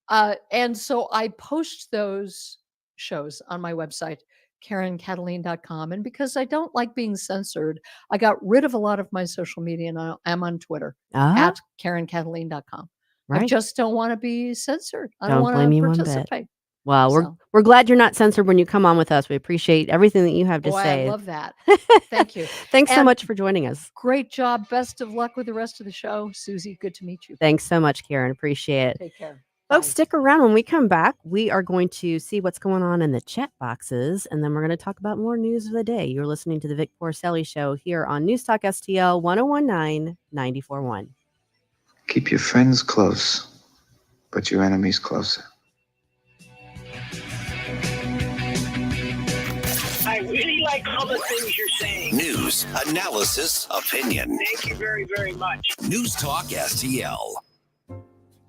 And so I post those shows on my website, KarenKataline.com. And because I don't like being censored, I got rid of a lot of my social media, and I'm on Twitter at KarenKataline.com. Right. I just don't want to be censored. I Don't don't want blame to you one bit. participate. Well, we're glad you're not censored when you come on with us. We appreciate everything that you have to Boy, say. I love that. Thank you. Thanks so And much for joining us. Great job. Best of luck with the rest of the show. Susie, good to meet you. Thanks so much, Karen. Appreciate it. Take care. Folks, stick around. When we come back, we are going to see what's going on in the chat boxes, and then we're going to talk about more news of the day. You're listening to the Vic Porcelli Show here on News Talk STL 1019 94.1. Keep your friends close, but your enemies closer. I really like all the things you're saying. News, analysis, opinion. Thank you very, very much. News Talk STL.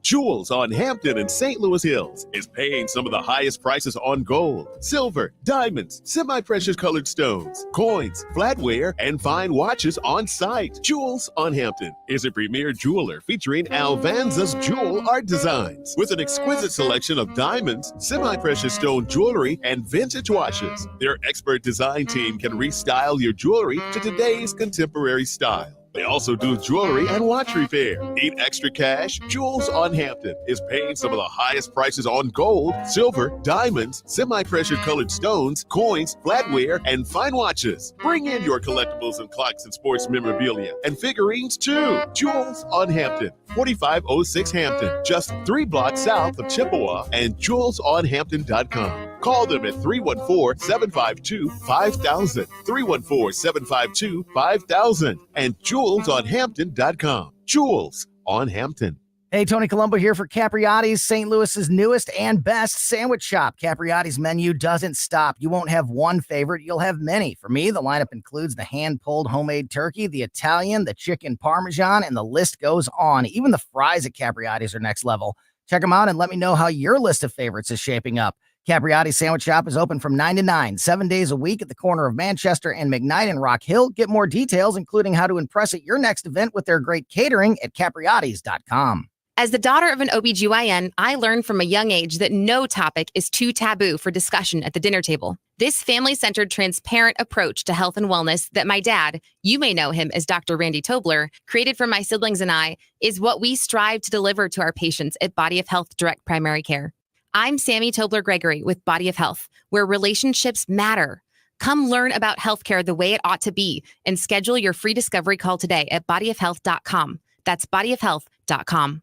Jewels on Hampton and St. Louis Hills is paying some of the highest prices on gold, silver, diamonds, semi-precious colored stones, coins, flatware, and fine watches on site. Jewels on Hampton is a premier jeweler featuring Alvanza's jewel art designs with an exquisite selection of diamonds, semi-precious stone jewelry, and vintage watches. Their expert design team can restyle your jewelry to today's contemporary style. They also do jewelry and watch repair. Need extra cash? Jewels on Hampton is paying some of the highest prices on gold, silver, diamonds, semi-precious colored stones, coins, flatware, and fine watches. Bring in your collectibles and clocks and sports memorabilia and figurines too. Jewels on Hampton, 4506 Hampton, just 3 blocks south of Chippewa, and jewelsonhampton.com. Call them at 314-752-5000, 314-752-5000, and jewelsonhampton.com. Jewels on Hampton. Hey, Tony Colombo here for Capriotti's, St. Louis's newest and best sandwich shop. Capriotti's menu doesn't stop. You won't have one favorite, you'll have many. For me, the lineup includes the hand-pulled homemade turkey, the Italian, the chicken parmesan, and the list goes on. Even the fries at Capriotti's are next level. Check them out and let me know how your list of favorites is shaping up. Capriotti's Sandwich Shop is open from 9 to 9, 7 days a week at the corner of Manchester and McKnight in Rock Hill. Get more details, including how to impress at your next event with their great catering at capriottis.com. As the daughter of an OBGYN, I learned from a young age that no topic is too taboo for discussion at the dinner table. This family-centered, transparent approach to health and wellness that my dad, you may know him as Dr. Randy Tobler, created for my siblings and I, is what we strive to deliver to our patients at Body of Health Direct Primary Care. I'm Sammy Tobler-Gregory with Body of Health, where relationships matter. Come learn about healthcare the way it ought to be and schedule your free discovery call today at bodyofhealth.com. That's bodyofhealth.com.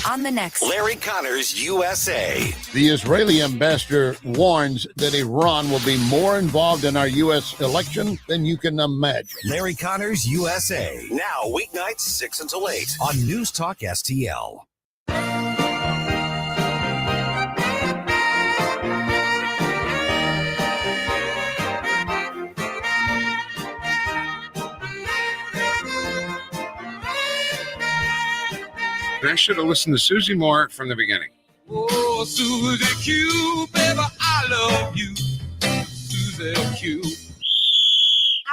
On the next Larry Connors, USA. The Israeli ambassador warns that Iran will be more involved in our U.S. election than you can imagine. Larry Connors, USA. Now, weeknights 6 until 8 on News Talk STL. I should have listened to Susie more from the beginning. Oh, Susie Q, baby, I love you. Susie Q.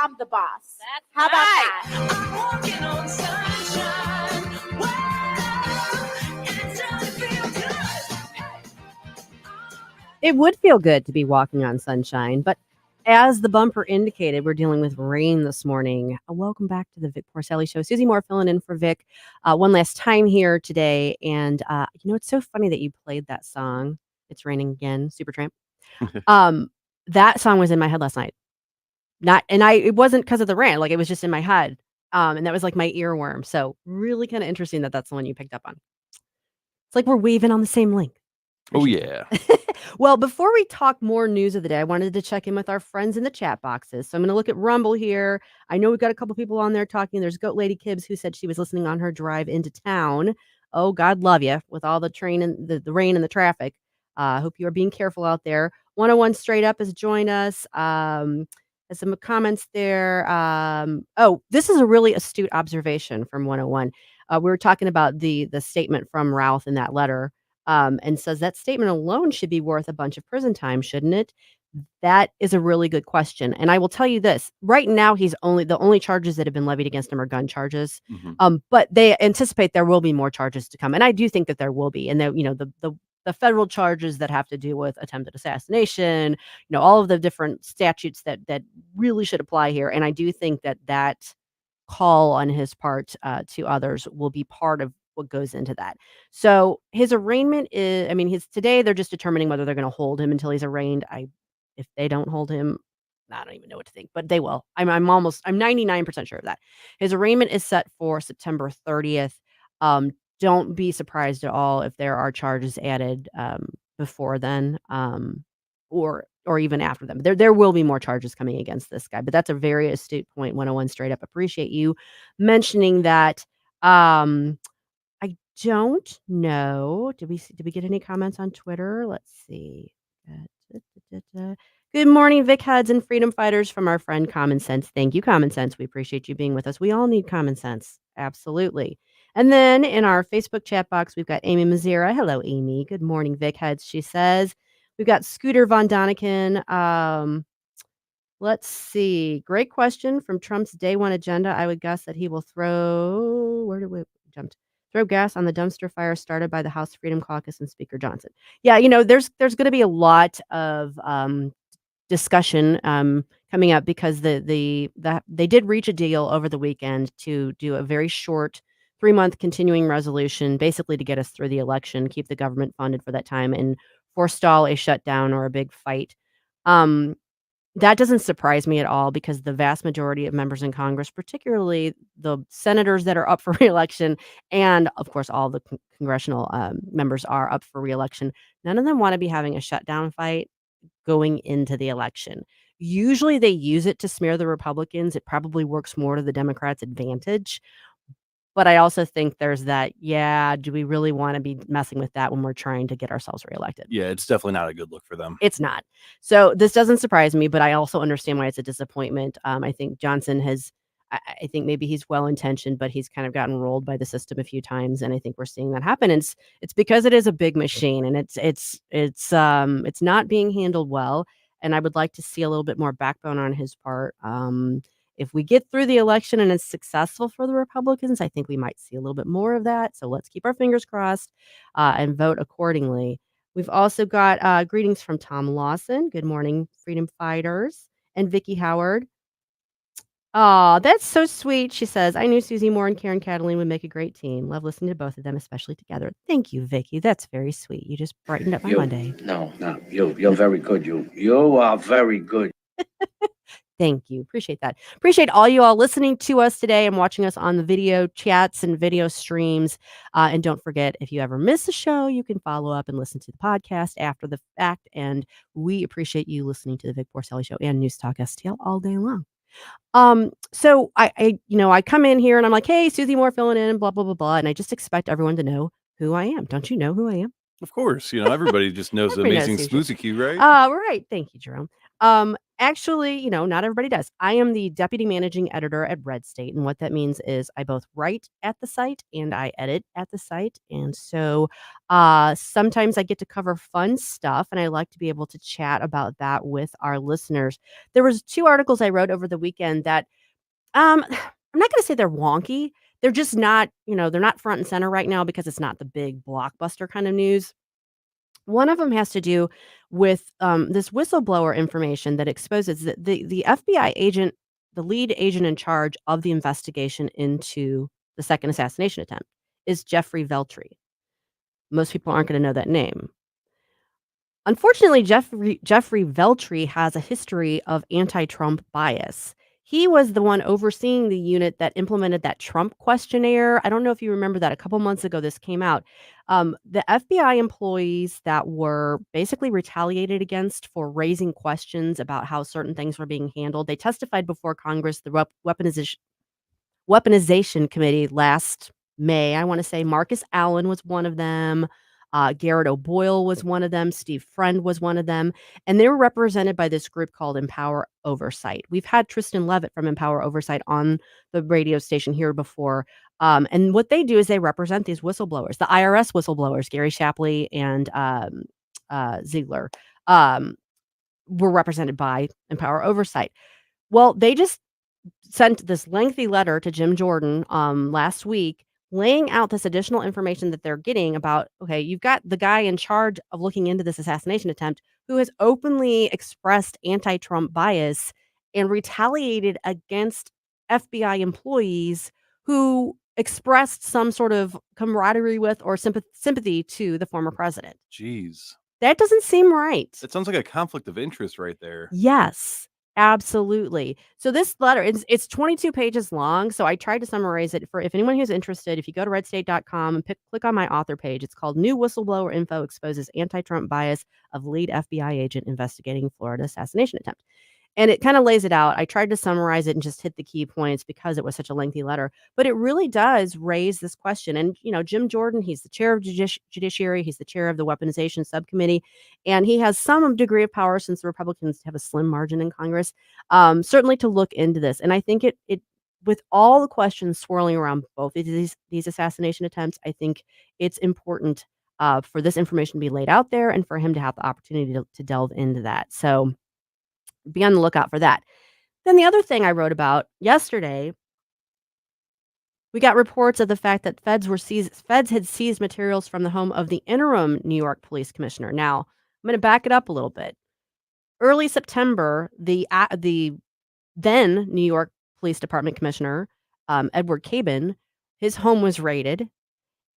I'm the boss. How about that? I'm walking on sunshine. Whoa, it's time to feel good. It would feel good to be walking on sunshine, but as the bumper indicated, we're dealing with rain this morning. Welcome back to the Vic Porcelli Show. Susie Moore filling in for Vic one last time here today. And, it's so funny that you played that song. It's Raining Again, Supertramp. That song was in my head last night. It wasn't because of the rain. Like, it was just in my head. And that was like my earworm. So really kind of interesting that that's the one you picked up on. It's like we're waving on the same link. Oh, yeah. Well, before we talk more news of the day, I wanted to check in with our friends in the chat boxes. So I'm going to look at Rumble here. I know we've got a couple people on there talking. There's Goat Lady Kibbs who said she was listening on her drive into town. Oh, God love you with all the train and the rain and the traffic. I hope you are being careful out there. 101 Straight Up has joined us. Has some comments there. This is a really astute observation from 101. We were talking about the statement from Ralph in that letter. And says that statement alone should be worth a bunch of prison time, shouldn't it? That is a really good question. And I will tell you this, right now, the only charges that have been levied against him are gun charges. Mm-hmm. But they anticipate there will be more charges to come. And I do think that there will be. And the federal charges that have to do with attempted assassination, all of the different statutes that really should apply here. And I do think that call on his part to others will be part of what goes into that. So his arraignment is, today they're just determining whether they're going to hold him until he's arraigned. If they don't hold him, I don't even know what to think, but they will. I'm 99% sure of that. His arraignment is set for September 30th. Don't be surprised at all if there are charges added before then, or even after them. There will be more charges coming against this guy, but that's a very astute point. 101 Straight Up. Appreciate you mentioning that. I don't know. Did we get any comments on Twitter? Let's see. Good morning, Vic Heads and Freedom Fighters from our friend Common Sense. Thank you, Common Sense. We appreciate you being with us. We all need common sense. Absolutely. And then in our Facebook chat box, we've got Amy Mazira. Hello, Amy. Good morning, Vic Heads. She says, we've got Scooter Von Doniken. Let's see. Great question from Trump's day one agenda. I would guess that he will throw gas on the dumpster fire started by the House Freedom Caucus and Speaker Johnson. Yeah, there's going to be a lot of discussion coming up because they did reach a deal over the weekend to do a very short 3-month continuing resolution, basically to get us through the election, keep the government funded for that time, and forestall a shutdown or a big fight. That doesn't surprise me at all because the vast majority of members in Congress, particularly the senators that are up for reelection, and of course all the congressional members are up for reelection, none of them want to be having a shutdown fight going into the election. Usually they use it to smear the Republicans. It probably works more to the Democrats' advantage. But I also think there's that, do we really want to be messing with that when we're trying to get ourselves reelected? Yeah, it's definitely not a good look for them. It's not. So this doesn't surprise me, but I also understand why it's a disappointment. I think Johnson I think maybe he's well-intentioned, but he's kind of gotten rolled by the system a few times, and I think we're seeing that happen. And it's because it is a big machine, and it's not being handled well. And I would like to see a little bit more backbone on his part. If we get through the election and it's successful for the Republicans, I think we might see a little bit more of that. So let's keep our fingers crossed and vote accordingly. We've also got greetings from Tom Lawson. Good morning, freedom fighters. And Vicki Howard. Oh, that's so sweet. She says, I knew Susie Moore and Karen Kataline would make a great team. Love listening to both of them, especially together. Thank you, Vicki. That's very sweet. You just brightened up my Monday. No, you're very good. You are very good. Thank you. Appreciate that. Appreciate all you all listening to us today and watching us on the video chats and video streams. And don't forget, if you ever miss a show, you can follow up and listen to the podcast after the fact. And we appreciate you listening to the Vic Porcelli Show and News Talk STL all day long. So I come in here and I'm like, hey, Susie Moore filling in, blah, blah, blah, blah. And I just expect everyone to know who I am. Don't you know who I am? Of course. Everybody just knows the Everybody amazing knows Smoothie Q, right? Right. Thank you, Jerome. Actually, not everybody does. I am the deputy managing editor at Red State. And what that means is I both write at the site and I edit at the site. And so sometimes I get to cover fun stuff and I like to be able to chat about that with our listeners. There was 2 articles I wrote over the weekend that I'm not going to say they're wonky. They're just not, they're not front and center right now because it's not the big blockbuster kind of news. One of them has to do with this whistleblower information that exposes that the FBI agent, the lead agent in charge of the investigation into the second assassination attempt, is Jeffrey Veltri. Most people aren't going to know that name. Unfortunately, Jeffrey Veltri has a history of anti-Trump bias. He was the one overseeing the unit that implemented that Trump questionnaire. I don't know if you remember that. A couple months ago, this came out. The FBI employees that were basically retaliated against for raising questions about how certain things were being handled, they testified before Congress, the Weaponization Committee last May. I want to say Marcus Allen was one of them. Garrett O'Boyle was one of them. Steve Friend was one of them. And they were represented by this group called Empower Oversight. We've had Tristan Levitt from Empower Oversight on the radio station here before. And what they do is they represent these whistleblowers, the IRS whistleblowers, Gary Shapley and Ziegler, were represented by Empower Oversight. Well, they just sent this lengthy letter to Jim Jordan last week laying out this additional information that they're getting about, okay, you've got the guy in charge of looking into this assassination attempt who has openly expressed anti-Trump bias and retaliated against FBI employees who expressed some sort of camaraderie with or sympathy to the former president. Jeez. That doesn't seem right. That sounds like a conflict of interest right there. Yes. Absolutely. So this letter, it's 22 pages long. So I tried to summarize it for if anyone who's interested, if you go to redstate.com and click on my author page, it's called New Whistleblower Info Exposes Anti-Trump Bias of Lead FBI Agent Investigating Florida Assassination Attempt. And it kind of lays it out. I tried to summarize it and just hit the key points because it was such a lengthy letter. But it really does raise this question. And, Jim Jordan, he's the chair of Judiciary. He's the chair of the Weaponization Subcommittee. And he has some degree of power since the Republicans have a slim margin in Congress, certainly to look into this. And I think with all the questions swirling around both of these assassination attempts, I think it's important for this information to be laid out there and for him to have the opportunity to delve into that. So be on the lookout for that. Then the other thing I wrote about yesterday, we got reports of the fact that feds had seized materials from the home of the interim New York police commissioner. Now, I'm going to back it up a little bit. Early September, the then New York Police Department commissioner, Edward Cabin, his home was raided,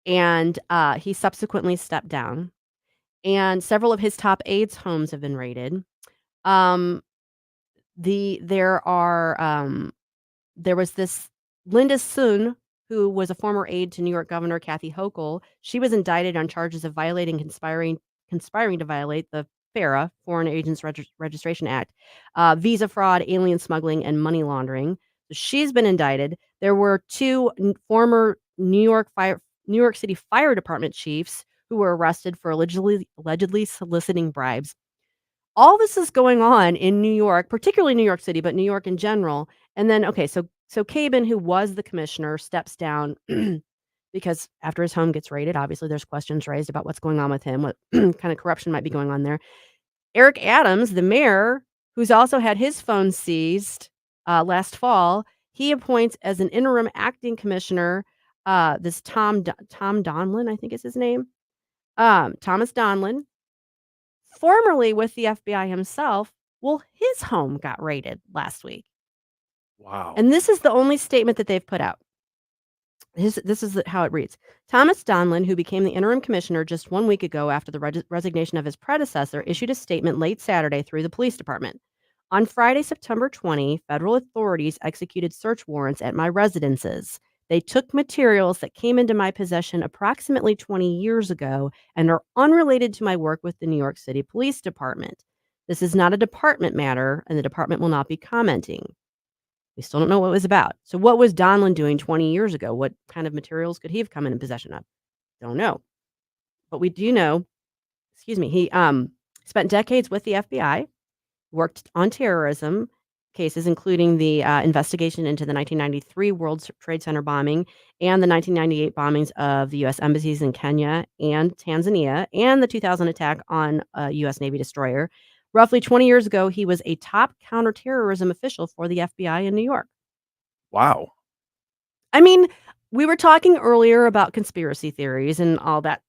and he subsequently stepped down. And several of his top aides' homes have been raided. There was this Linda Sun, who was a former aide to New York Governor Kathy Hochul. She was indicted on charges of conspiring to violate the FARA, Foreign Agents Registration Act, visa fraud, alien smuggling, and money laundering. So she's been indicted. There were two former New York City Fire Department chiefs who were arrested for allegedly soliciting bribes. All this is going on in New York, particularly New York City, but New York in general. And then, so Cabin, who was the commissioner, steps down because after his home gets raided, obviously there's questions raised about what's going on with him, what kind of corruption might be going on there. Eric Adams, the mayor, who's also had his phone seized last fall, he appoints as an interim acting commissioner this Tom Donlin, I think is his name. Thomas Donlin, formerly with the FBI himself. Well, his home got raided last week. Wow. And this is the only statement that they've put out. This is how it reads. Thomas Donlin, who became the interim commissioner just 1 week ago after the resignation of his predecessor, issued a statement late Saturday through the police department. On Friday, September 20, federal authorities executed search warrants at my residences. They took materials that came into my possession approximately 20 years ago and are unrelated to my work with the New York City Police Department. This is not a department matter, and the department will not be commenting. We still don't know what it was about. So what was Donlin doing 20 years ago? What kind of materials could he have come in possession of? Don't know. But we do know, he spent decades with the FBI, worked on terrorism cases, including the investigation into the 1993 World Trade Center bombing and the 1998 bombings of the U.S. embassies in Kenya and Tanzania, and the 2000 attack on a U.S. Navy destroyer. Roughly 20 years ago, he was a top counterterrorism official for the FBI in New York. Wow. I mean, we were talking earlier about conspiracy theories and all that.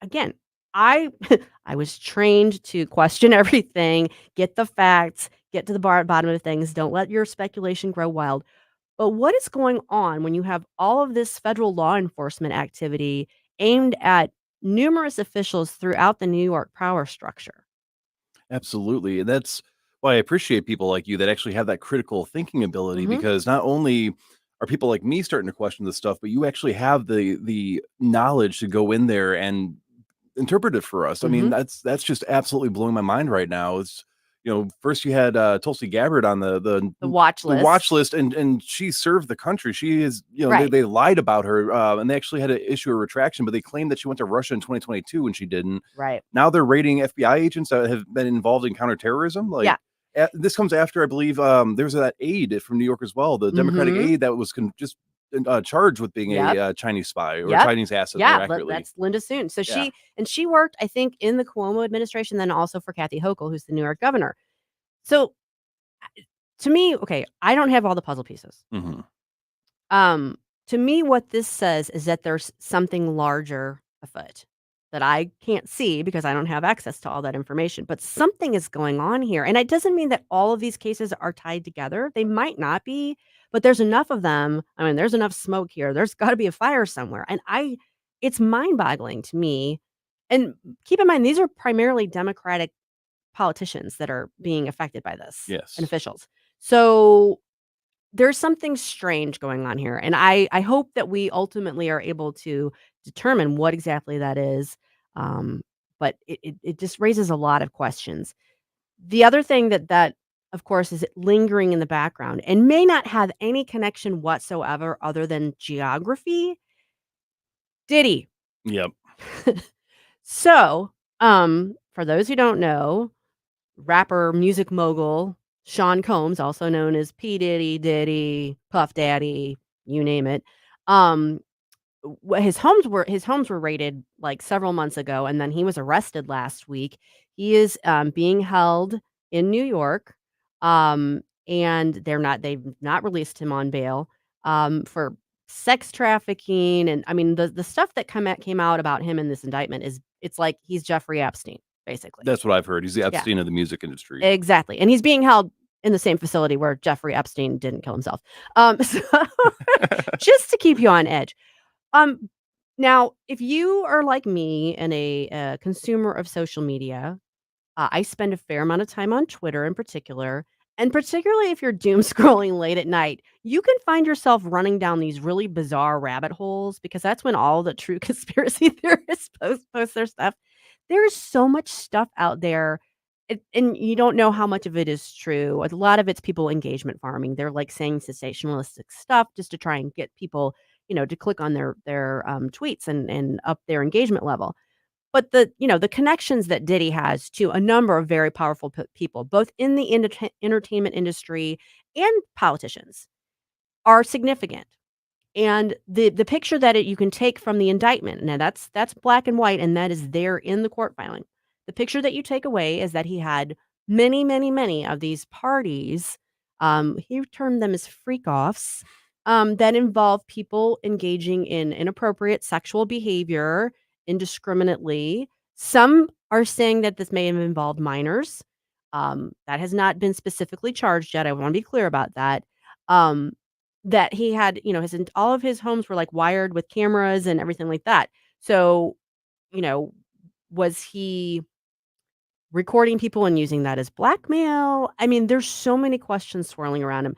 Again, I was trained to question everything, get the facts, get to the bottom of things. Don't let your speculation grow wild. But what is going on when you have all of this federal law enforcement activity aimed at numerous officials throughout the New York power structure? Absolutely. And that's why I appreciate people like you that actually have that critical thinking ability, Mhm. because not only are people like me starting to question this stuff, but you actually have the knowledge to go in there and interpret it for us. I mean, Mhm. that's just absolutely blowing my mind right now. It's, first you had Tulsi Gabbard on the watch list. list, and she served the country. She is, Right. they lied about her, and they actually had to issue a retraction, but they claimed that she went to Russia in 2022 and she didn't. Right. Now they're raiding FBI agents that have been involved in counterterrorism. Like, Yeah. this comes after, I believe, there's that aide from New York as well, the Democratic Mhm. aide that was just charged with being Yep. a Chinese spy or Yep. Chinese asset. More Yeah, accurately. that's Linda Soon. So Yeah. she worked, I think, in the Cuomo administration, then also for Kathy Hochul, who's the New York governor. So to me, okay, I don't have all the puzzle pieces. Mhm. To me, what this says is that there's something larger afoot that I can't see because I don't have access to all that information. But something is going on here. And it doesn't mean that all of these cases are tied together. They might not be, but there's enough of them. I mean, there's enough smoke here. There's got to be a fire somewhere. And it's mind-boggling to me. And keep in mind, these are primarily Democratic politicians that are being affected by this. Yes. And officials. So there's something strange going on here. And I hope that we ultimately are able to determine what exactly that is. But it just raises a lot of questions. The other thing that of course is lingering in the background and may not have any connection whatsoever other than geography. Diddy. Yep. So, for those who don't know, rapper, music mogul, Sean Combs, also known as P. Diddy, Puff Daddy, you name it. His homes were raided like several months ago, and then he was arrested last week. He is being held in New York, and they've not released him on bail for sex trafficking, and I mean the stuff that came out about him in this indictment it's like he's Jeffrey Epstein, basically. That's what I've heard. He's the Epstein of the music industry. Exactly. And he's being held in the same facility where Jeffrey Epstein didn't kill himself. So just to keep you on edge. Now, if you are like me and a consumer of social media, I spend a fair amount of time on Twitter in particular. And particularly if you're doom scrolling late at night, you can find yourself running down these really bizarre rabbit holes because that's when all the true conspiracy theorists post their stuff. There is so much stuff out there, and you don't know how much of it is true. A lot of it's people engagement farming. They're like saying sensationalistic stuff just to try and get people, to click on their tweets and up their engagement level. But the connections that Diddy has to a number of very powerful people, both in the entertainment industry and politicians, are significant. And the picture that you can take from the indictment, now that's black and white, and that is there in the court filing. The picture that you take away is that he had many, many, many of these parties. He termed them as freak-offs that involve people engaging in inappropriate sexual behavior indiscriminately. Some are saying that this may have involved minors. That has not been specifically charged yet. I want to be clear about that. That he had, all of his homes were like wired with cameras and everything like that. So, was he recording people and using that as blackmail? I mean, there's so many questions swirling around him.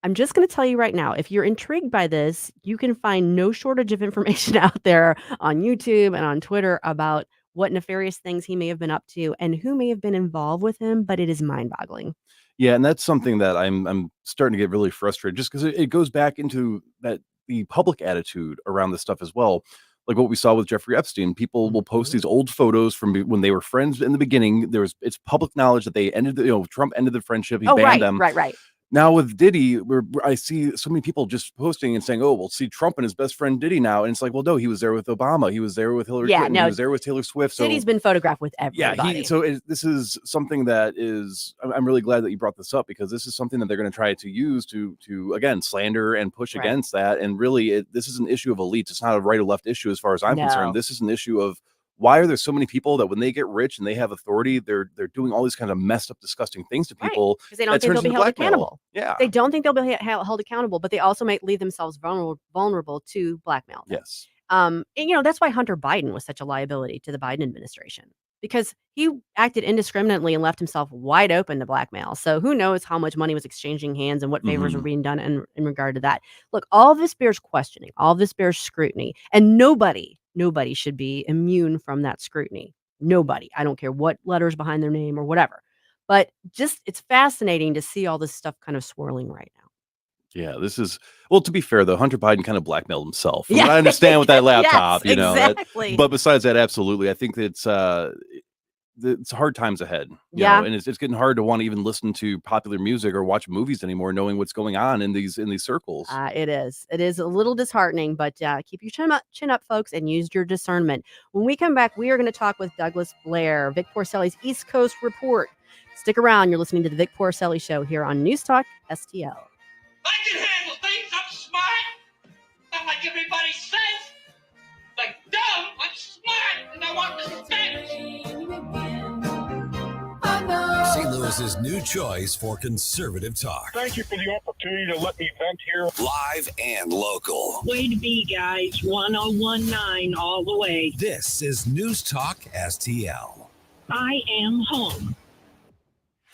I'm just going to tell you right now, if you're intrigued by this, you can find no shortage of information out there on YouTube and on Twitter about what nefarious things he may have been up to and who may have been involved with him, but it is mind-boggling. Yeah, and that's something that I'm starting to get really frustrated just because it goes back into the public attitude around this stuff as well. Like what we saw with Jeffrey Epstein, people will post these old photos from when they were friends in the beginning. It's public knowledge that they ended, Trump ended the friendship. He banned them. Right. Now with Diddy, I see so many people just posting and saying, "Oh, well, see Trump and his best friend Diddy now," and it's like, well, no, he was there with Obama, he was there with Hillary Clinton, he was there with Taylor Swift. So Diddy's been photographed with everybody. This is something that is. I'm really glad that you brought this up because this is something that they're going to try to use to again slander and push against that. And really, this is an issue of elites. It's not a right or left issue as far as I'm concerned. This is an issue of why are there so many people that when they get rich and they have authority, they're doing all these kind of messed up, disgusting things to people because they don't think they'll be held accountable. Yeah, they don't think they'll be held accountable, but they also might leave themselves vulnerable to blackmail. Yes, and that's why Hunter Biden was such a liability to the Biden administration because he acted indiscriminately and left himself wide open to blackmail. So who knows how much money was exchanging hands and what favors were being done in regard to that. Look, all this bears questioning, all this bears scrutiny, and nobody should be immune from that scrutiny. Nobody. I don't care what letters behind their name or whatever. But it's fascinating to see all this stuff kind of swirling right now. Yeah, this is, well, to be fair, though, Hunter Biden kind of blackmailed himself. From what I understand with that laptop, exactly. But besides that, absolutely. I think that it's hard times ahead. You know, and it's getting hard to want to even listen to popular music or watch movies anymore, knowing what's going on in these circles. It is a little disheartening, but keep your chin up, folks, and use your discernment. When we come back, we are going to talk with Douglas Blair, Vic Porcelli's East Coast Report. Stick around. You're listening to the Vic Porcelli Show here on News Talk STL. I can handle things. I'm smart. Not like everybody says. Like dumb, I'm smart, and I want respect. St. Louis's new choice for conservative talk. Thank you for the opportunity to let me vent here. Live and local. Way to be, guys. 1019 all the way. This is News Talk STL. I am home.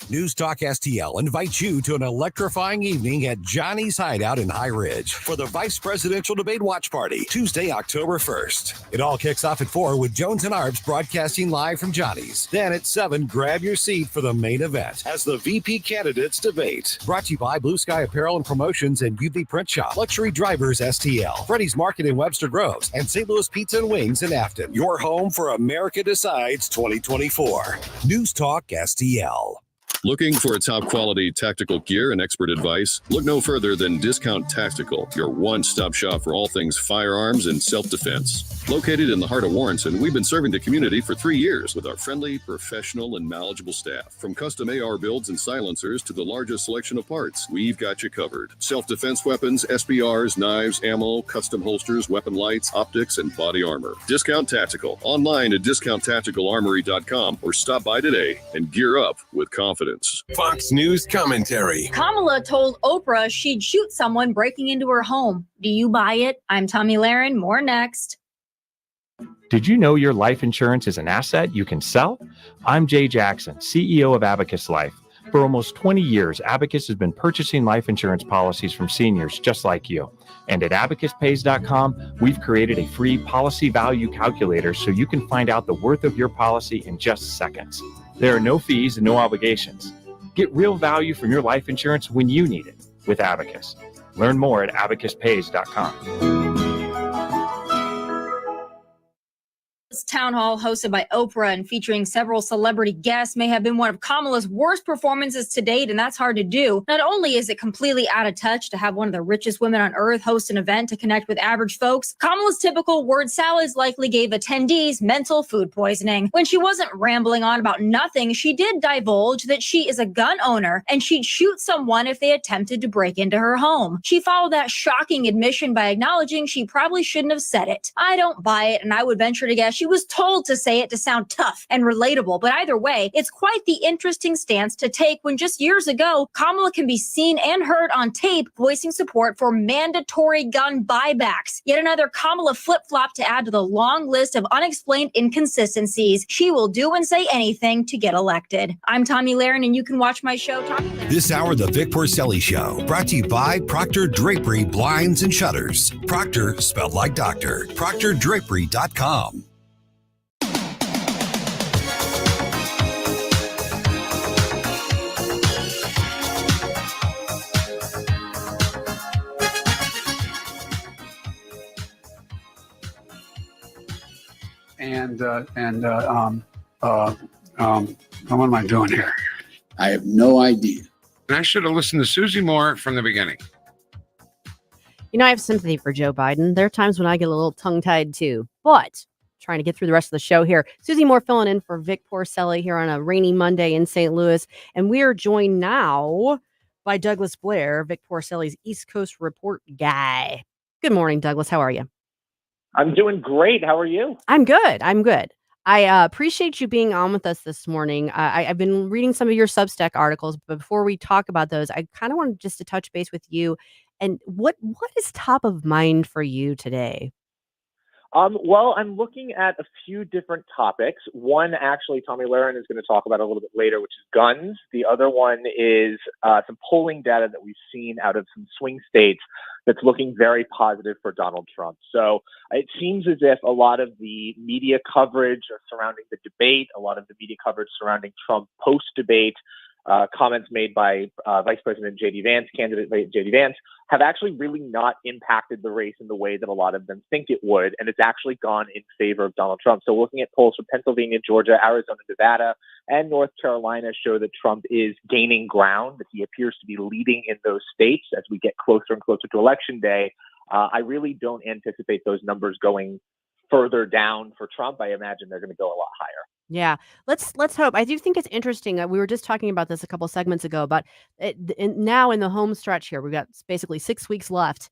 News Talk STL invites you to an electrifying evening at Johnny's Hideout in High Ridge for the Vice Presidential Debate Watch Party, Tuesday, October 1st. It all kicks off at 4 with Jones and Arbs broadcasting live from Johnny's. Then at 7, grab your seat for the main event as the VP candidates debate. Brought to you by Blue Sky Apparel and Promotions and UV Print Shop, Luxury Drivers STL, Freddy's Market in Webster Groves, and St. Louis Pizza and Wings in Afton. Your home for America Decides 2024. News Talk STL. Looking for top quality tactical gear and expert advice? Look no further than Discount Tactical, your one-stop shop for all things firearms and self-defense. Located in the heart of Warrenton, we've been serving the community for 3 years with our friendly, professional, and knowledgeable staff. From custom AR builds and silencers to the largest selection of parts, we've got you covered. Self-defense weapons, SBRs, knives, ammo, custom holsters, weapon lights, optics, and body armor. Discount Tactical. Online at discounttacticalarmory.com or stop by today and gear up with confidence. Fox News commentary. Kamala told Oprah she'd shoot someone breaking into her home. Do you buy it? I'm Tommy Lahren. More next. Did you know your life insurance is an asset you can sell? I'm Jay Jackson, CEO of Abacus Life. For almost 20 years, Abacus has been purchasing life insurance policies from seniors just like you. And at abacuspays.com, we've created a free policy value calculator so you can find out the worth of your policy in just seconds. There are no fees and no obligations. Get real value from your life insurance when you need it with Abacus. Learn more at abacuspays.com. This town hall hosted by Oprah and featuring several celebrity guests may have been one of Kamala's worst performances to date, and that's hard to do. Not only is it completely out of touch to have one of the richest women on earth host an event to connect with average folks, Kamala's typical word salads likely gave attendees mental food poisoning. When she wasn't rambling on about nothing, she did divulge that she is a gun owner and she'd shoot someone if they attempted to break into her home. She followed that shocking admission by acknowledging she probably shouldn't have said it. I don't buy it, and I would venture to guess she was told to say it to sound tough and relatable, but either way, it's quite the interesting stance to take when just years ago, Kamala can be seen and heard on tape voicing support for mandatory gun buybacks. Yet another Kamala flip-flop to add to the long list of unexplained inconsistencies. She will do and say anything to get elected. I'm Tommy Lahren, and you can watch my show, Tommy Lahren. This hour, The Vic Porcelli Show, brought to you by Proctor Drapery Blinds and Shutters. Proctor, spelled like doctor. ProctorDrapery.com. What am I doing here? I have no idea. And I should have listened to Susie more from the beginning. You know, I have sympathy for Joe Biden. There are times when I get a little tongue-tied too, but trying to get through the rest of the show here. Susie Moore filling in for Vic Porcelli here on a rainy Monday in St. Louis. And we are joined now by Douglas Blair, Vic Porcelli's East Coast report guy. Good morning, Douglas. How are you? I'm doing great. How are you? I'm good. I appreciate you being on with us this morning. I've been reading some of your Substack articles, but before we talk about those, I kind of wanted just to touch base with you. And what is top of mind for you today? Well, I'm looking at a few different topics. One, actually, Tommy Lahren is going to talk about a little bit later, which is guns. The other one is some polling data that we've seen out of some swing states that's looking very positive for Donald Trump. So it seems as if a lot of the media coverage surrounding the debate, a lot of the media coverage surrounding Trump post-debate, comments made by Vice President J.D. Vance, candidate J.D. Vance, have actually really not impacted the race in the way that a lot of them think it would, and it's actually gone in favor of Donald Trump. So looking at polls from Pennsylvania, Georgia, Arizona, Nevada, and North Carolina show that Trump is gaining ground, that he appears to be leading in those states as we get closer and closer to Election Day. I really don't anticipate those numbers going further down for Trump. I imagine they're going to go a lot higher. Yeah, let's hope. I do think it's interesting. We were just talking about this a couple segments ago, but now in the home stretch here, we've got basically 6 weeks left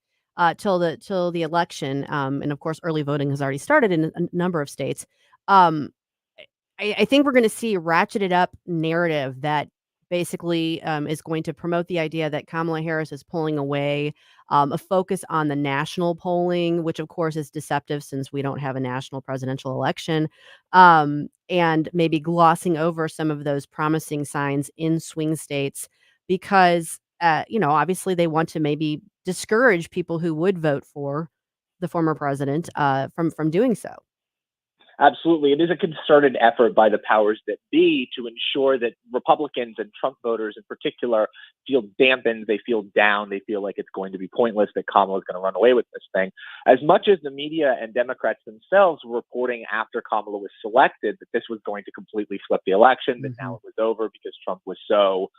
till the election, and of course, early voting has already started in a number of states. I think we're going to see a ratcheted up narrative that basically is going to promote the idea that Kamala Harris is pulling away, a focus on the national polling, which of course is deceptive since we don't have a national presidential election, and maybe glossing over some of those promising signs in swing states because, obviously they want to maybe discourage people who would vote for the former president from doing so. Absolutely. It is a concerted effort by the powers that be to ensure that Republicans and Trump voters in particular feel dampened, they feel down, they feel like it's going to be pointless, that Kamala is going to run away with this thing. As much as the media and Democrats themselves were reporting after Kamala was selected that this was going to completely flip the election, that now it was over because Trump was so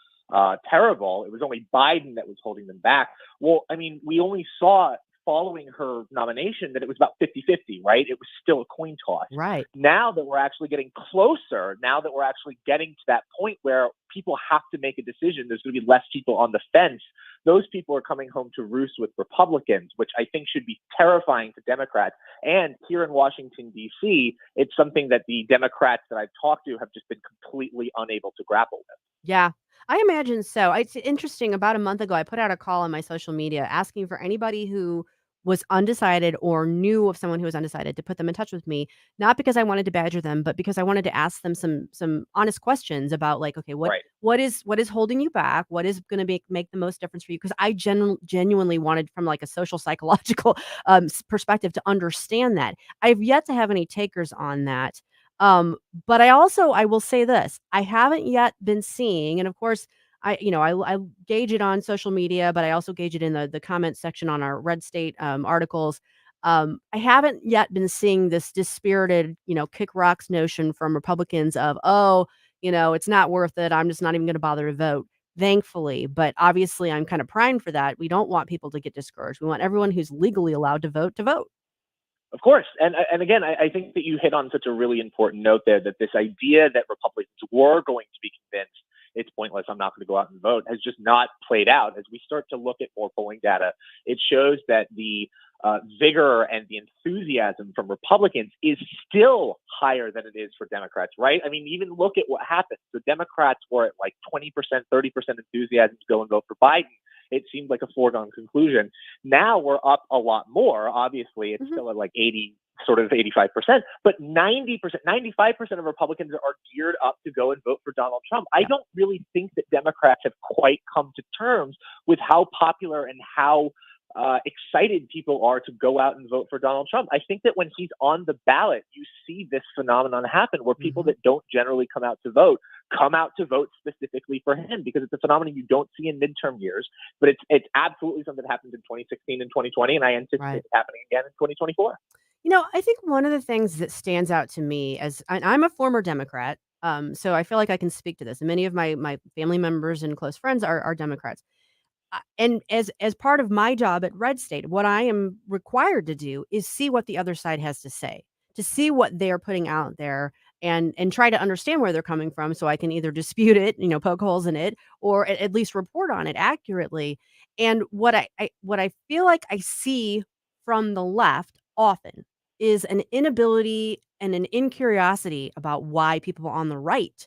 terrible, it was only Biden that was holding them back. Well, I mean, we only saw following her nomination that it was about 50-50, right? It was still a coin toss. Right. Now that we're actually getting closer, now that we're actually getting to that point where people have to make a decision, there's going to be less people on the fence. Those people are coming home to roost with Republicans, which I think should be terrifying to Democrats. And here in Washington, D.C., it's something that the Democrats that I've talked to have just been completely unable to grapple with. Yeah, I imagine so. It's interesting. About a month ago, I put out a call on my social media asking for anybody who was undecided or knew of someone who was undecided to put them in touch with me, not because I wanted to badger them, but because I wanted to ask them some honest questions about, like, okay, what is holding you back? What is going to make the most difference for you? Because I genuinely wanted, from like a social psychological perspective, to understand that. I've yet to have any takers on that. But I will say this, I haven't yet been seeing, and of course, I gauge it on social media, but I also gauge it in the comment section on our Red State articles. I haven't yet been seeing this dispirited, kick rocks notion from Republicans of, it's not worth it, I'm just not even going to bother to vote. Thankfully, but obviously I'm kind of primed for that. We don't want people to get discouraged. We want everyone who's legally allowed to vote to vote. Of course. And again, I think that you hit on such a really important note there, that this idea that Republicans were going to be convinced it's pointless, I'm not going to go out and vote, has just not played out. As we start to look at more polling data, it shows that the vigor and the enthusiasm from Republicans is still higher than it is for Democrats, right? I mean, even look at what happened. The Democrats were at like 20%, 30% enthusiasm to go and vote for Biden. It seemed like a foregone conclusion. Now we're up a lot more. Obviously, it's still at like 80, sort of 85%, but 90%, 95% of Republicans are geared up to go and vote for Donald Trump. I don't really think that Democrats have quite come to terms with how popular and how excited people are to go out and vote for Donald Trump. I think that when he's on the ballot, you see this phenomenon happen where people that don't generally come out to vote come out to vote specifically for him, because it's a phenomenon you don't see in midterm years, but it's absolutely something that happened in 2016 and 2020, and I anticipate it happening again in 2024. I think one of the things that stands out to me, as I'm a former Democrat, so I feel like I can speak to this. And many of my family members and close friends are Democrats. And as part of my job at Red State, what I am required to do is see what the other side has to say, to see what they're putting out there, and try to understand where they're coming from, so I can either dispute it, poke holes in it, or at least report on it accurately. And what I feel like I see from the left often is an inability and an incuriosity about why people on the right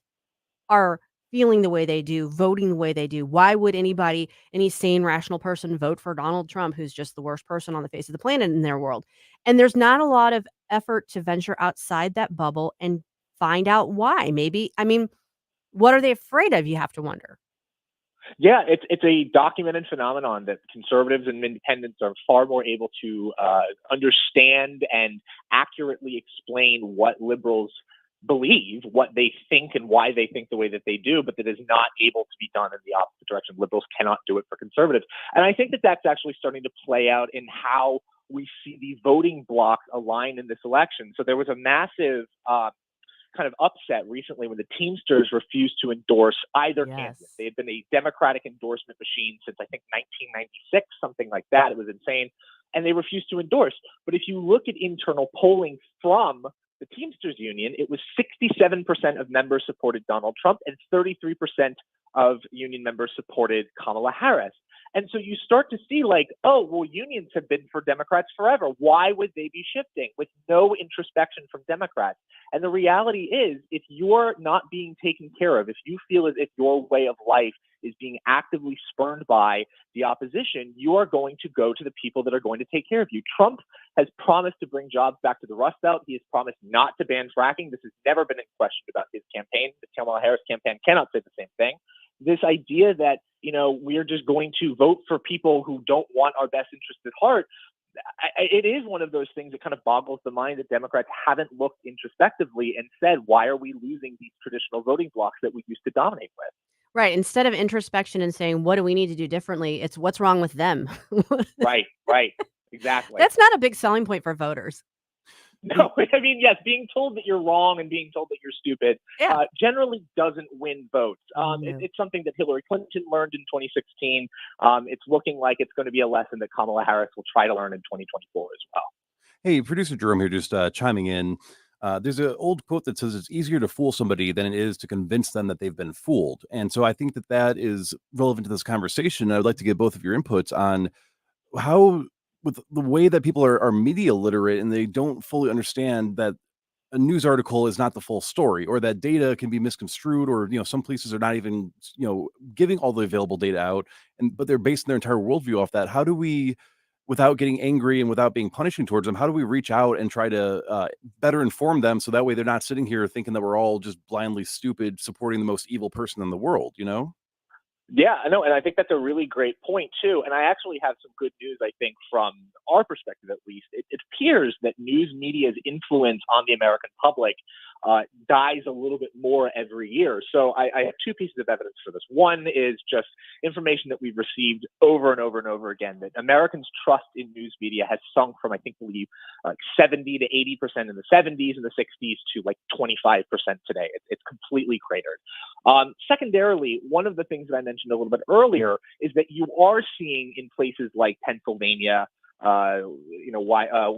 are feeling the way they do, voting the way they do. Why would any sane, rational person vote for Donald Trump, who's just the worst person on the face of the planet in their world? And there's not a lot of effort to venture outside that bubble and find out why. What are they afraid of, you have to wonder. Yeah, it's a documented phenomenon that conservatives and independents are far more able to understand and accurately explain what liberals believe, what they think and why they think the way that they do, but that is not able to be done in the opposite direction. Liberals cannot do it for conservatives. And I think that that's actually starting to play out in how we see the voting blocks align in this election. So there was a massive kind of upset recently when the Teamsters refused to endorse either candidate. They had been a Democratic endorsement machine since, I think, 1996, something like that. It was insane. And they refused to endorse. But if you look at internal polling from the Teamsters Union, it was 67% of members supported Donald Trump and 33% of union members supported Kamala Harris. And so you start to see like, oh, well, unions have been for Democrats forever. Why would they be shifting? With no introspection from Democrats. And the reality is, if you're not being taken care of, if you feel as if your way of life is being actively spurned by the opposition, you are going to go to the people that are going to take care of you. Trump has promised to bring jobs back to the Rust Belt. He has promised not to ban fracking. This has never been in question about his campaign. The Kamala Harris campaign cannot say the same thing. This idea that, we're just going to vote for people who don't want our best interest at heart, it is one of those things that kind of boggles the mind that Democrats haven't looked introspectively and said, why are we losing these traditional voting blocks that we used to dominate with? Right. Instead of introspection and saying, what do we need to do differently? It's what's wrong with them. Right. Exactly. That's not a big selling point for voters. No, I mean, yes, being told that you're wrong and being told that you're stupid generally doesn't win votes. It's something that Hillary Clinton learned in 2016. It's looking like it's going to be a lesson that Kamala Harris will try to learn in 2024 as well. Hey, producer Jerome here, just chiming in. There's an old quote that says it's easier to fool somebody than it is to convince them that they've been fooled. And so I think that that is relevant to this conversation. I would like to get both of your inputs on how, with the way that people are media literate and they don't fully understand that a news article is not the full story, or that data can be misconstrued, or, some places are not even, giving all the available data out, but they're basing their entire worldview off that. How do we, without getting angry and without being punishing towards them, how do we reach out and try to better inform them so that way they're not sitting here thinking that we're all just blindly stupid supporting the most evil person in the world, Yeah, I know. And I think that's a really great point, too. And I actually have some good news, I think, from our perspective, at least. It appears that news media's influence on the American public dies a little bit more every year. So I have two pieces of evidence for this. One is just information that we've received over and over and over again, that Americans' trust in news media has sunk from, I think, believe, 70 to 80% in the 70s and the 60s to like 25% today. It's completely cratered. Secondarily, one of the things that I mentioned a little bit earlier is that you are seeing in places like Pennsylvania,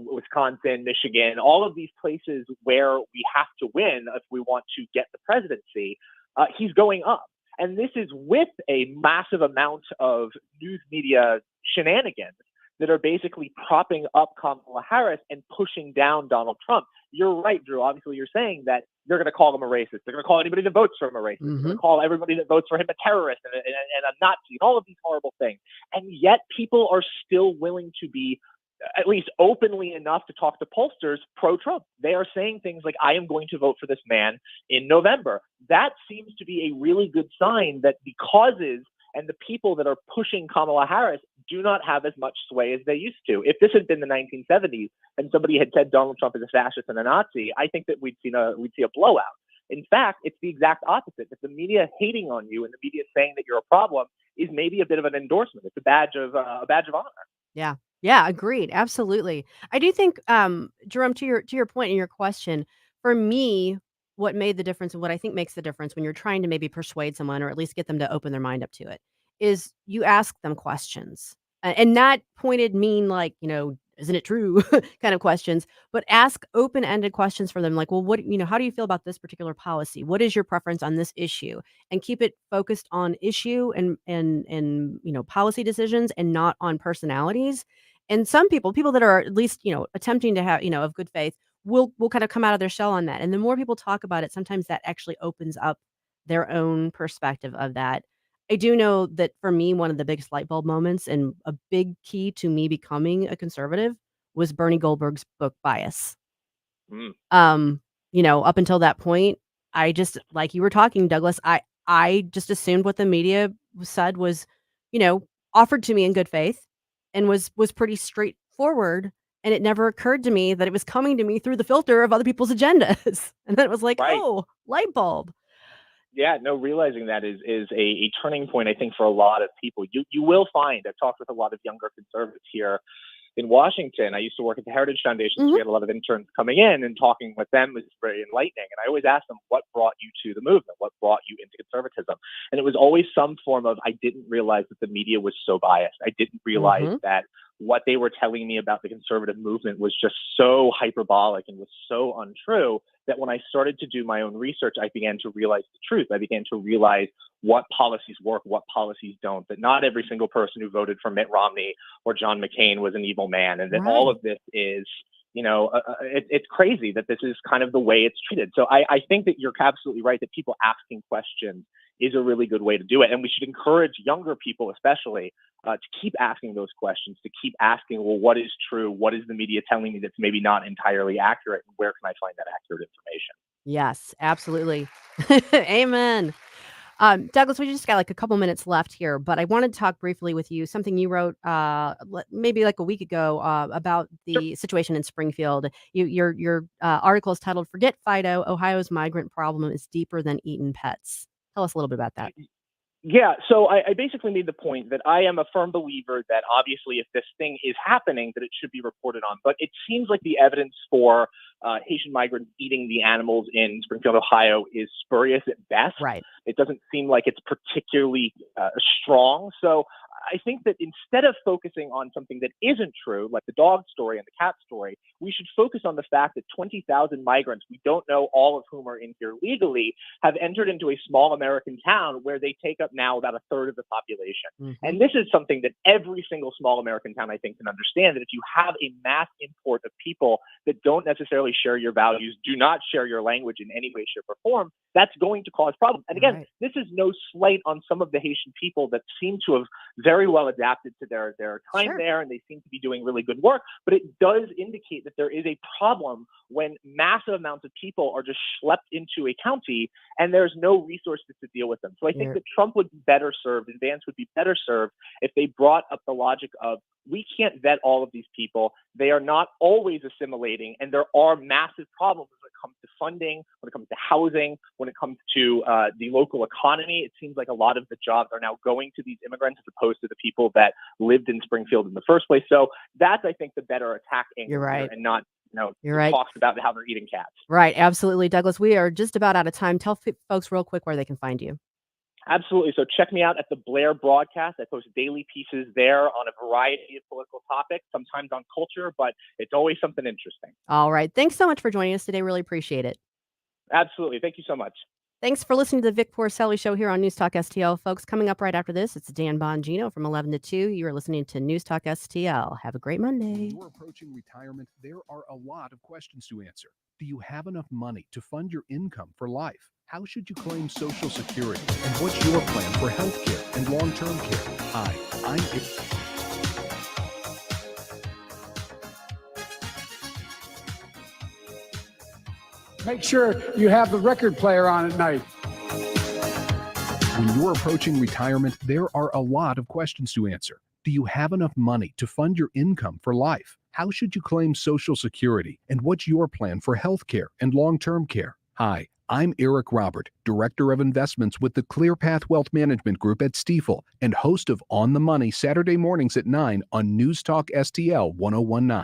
Wisconsin, Michigan, all of these places where we have to win if we want to get the presidency, he's going up. And this is with a massive amount of news media shenanigans that are basically propping up Kamala Harris and pushing down Donald Trump. You're right, Drew. Obviously, you're saying that they're going to call him a racist. They're going to call anybody that votes for him a racist. They're going to call everybody that votes for him a terrorist and a Nazi and all of these horrible things. And yet people are still willing to be at least openly enough to talk to pollsters pro-Trump. They are saying things like, I am going to vote for this man in November. That seems to be a really good sign that the causes and the people that are pushing Kamala Harris do not have as much sway as they used to. If this had been the 1970s and somebody had said Donald Trump is a fascist and a Nazi, I think that we'd see a blowout. In fact, it's the exact opposite. If the media hating on you and the media saying that you're a problem is maybe a bit of an endorsement. It's a badge of honor. Yeah. Yeah, agreed. Absolutely. I do think, Jerome, to your point in your question, for me, what made the difference and what I think makes the difference when you're trying to maybe persuade someone or at least get them to open their mind up to it is you ask them questions and not pointed, mean, like, isn't it true kind of questions, but ask open-ended questions for them. Like, well, how do you feel about this particular policy? What is your preference on this issue? And keep it focused on issue and policy decisions and not on personalities. And some people that are at least, attempting to have, of good faith will kind of come out of their shell on that. And the more people talk about it, sometimes that actually opens up their own perspective of that. I do know that for me, one of the biggest light bulb moments and a big key to me becoming a conservative was Bernie Goldberg's book Bias. Up until that point, I just, like you were talking, Douglas, I just assumed what the media said was, offered to me in good faith and was pretty straightforward. And it never occurred to me that it was coming to me through the filter of other people's agendas. And then it was like, oh, light bulb. Yeah, no, realizing that is a turning point, I think, for a lot of people. You will find, I've talked with a lot of younger conservatives here in Washington. I used to work at the Heritage Foundation, so we had a lot of interns coming in, and talking with them was very enlightening. And I always asked them, what brought you to the movement? What brought you into conservatism? And it was always some form of, I didn't realize that the media was so biased. I didn't realize that what they were telling me about the conservative movement was just so hyperbolic and was so untrue that when I started to do my own research, I began to realize the truth. I began to realize what policies work, what policies don't, that not every single person who voted for Mitt Romney or John McCain was an evil man, and that all of this is, it's crazy that this is kind of the way it's treated. So I think that you're absolutely right that people asking questions is a really good way to do it. And we should encourage younger people, especially, to keep asking those questions, to keep asking, well, what is true? What is the media telling me that's maybe not entirely accurate? And where can I find that accurate information? Yes, absolutely. Amen. Douglas, we just got like a couple minutes left here, but I wanted to talk briefly with you. Something you wrote maybe like a week ago about the situation in Springfield. Your article is titled "Forget Fido: Ohio's Migrant Problem is Deeper Than Eaten Pets." Tell us a little bit about that. Yeah, so I basically made the point that I am a firm believer that obviously if this thing is happening, that it should be reported on. But it seems like the evidence for Haitian migrants eating the animals in Springfield, Ohio is spurious at best. Right. It doesn't seem like it's particularly strong. So I think that instead of focusing on something that isn't true, like the dog story and the cat story, we should focus on the fact that 20,000 migrants, we don't know all of whom are in here legally, have entered into a small American town where they take up now about a third of the population. Mm-hmm. And this is something that every single small American town, I think, can understand, that if you have a mass import of people that don't necessarily share your values, do not share your language in any way, shape, or form, that's going to cause problems. And again, this is no slight on some of the Haitian people that seem to have very well adapted to their time there, and they seem to be doing really good work. But it does indicate that there is a problem when massive amounts of people are just schlepped into a county and there's no resources to deal with them. So I think that Trump would be better served, and Vance would be better served if they brought up the logic of, we can't vet all of these people. They are not always assimilating, and there are massive problems when it comes to funding, when it comes to housing, when it comes to the local economy. It seems like a lot of the jobs are now going to these immigrants as opposed to the people that lived in Springfield in the first place. So that's, I think, the better attack angle. You're right. And not, You're right. talks about how they're eating cats. Right. Absolutely. Douglas, we are just about out of time. Tell folks real quick where they can find you. Absolutely. So check me out at the Blair broadcast. I post daily pieces there on a variety of political topics, sometimes on culture, but it's always something interesting. All right. Thanks so much for joining us today. Really appreciate it. Absolutely. Thank you so much. Thanks for listening to the Vic Porcelli Show here on News Talk STL. Folks, coming up right after this, it's Dan Bongino from 11 to 2. You are listening to News Talk STL. Have a great Monday. When you're approaching retirement, there are a lot of questions to answer. Do you have enough money to fund your income for life? How should you claim Social Security? And what's your plan for health care and long-term care? Hi, I'm Make sure you have the record player on at night. When you're approaching retirement, there are a lot of questions to answer. Do you have enough money to fund your income for life? How should you claim Social Security? And what's your plan for health care and long-term care? Hi, I'm Eric Robert, Director of Investments with the ClearPath Wealth Management Group at Stifel and host of On the Money Saturday mornings at 9 on News Talk STL 1019.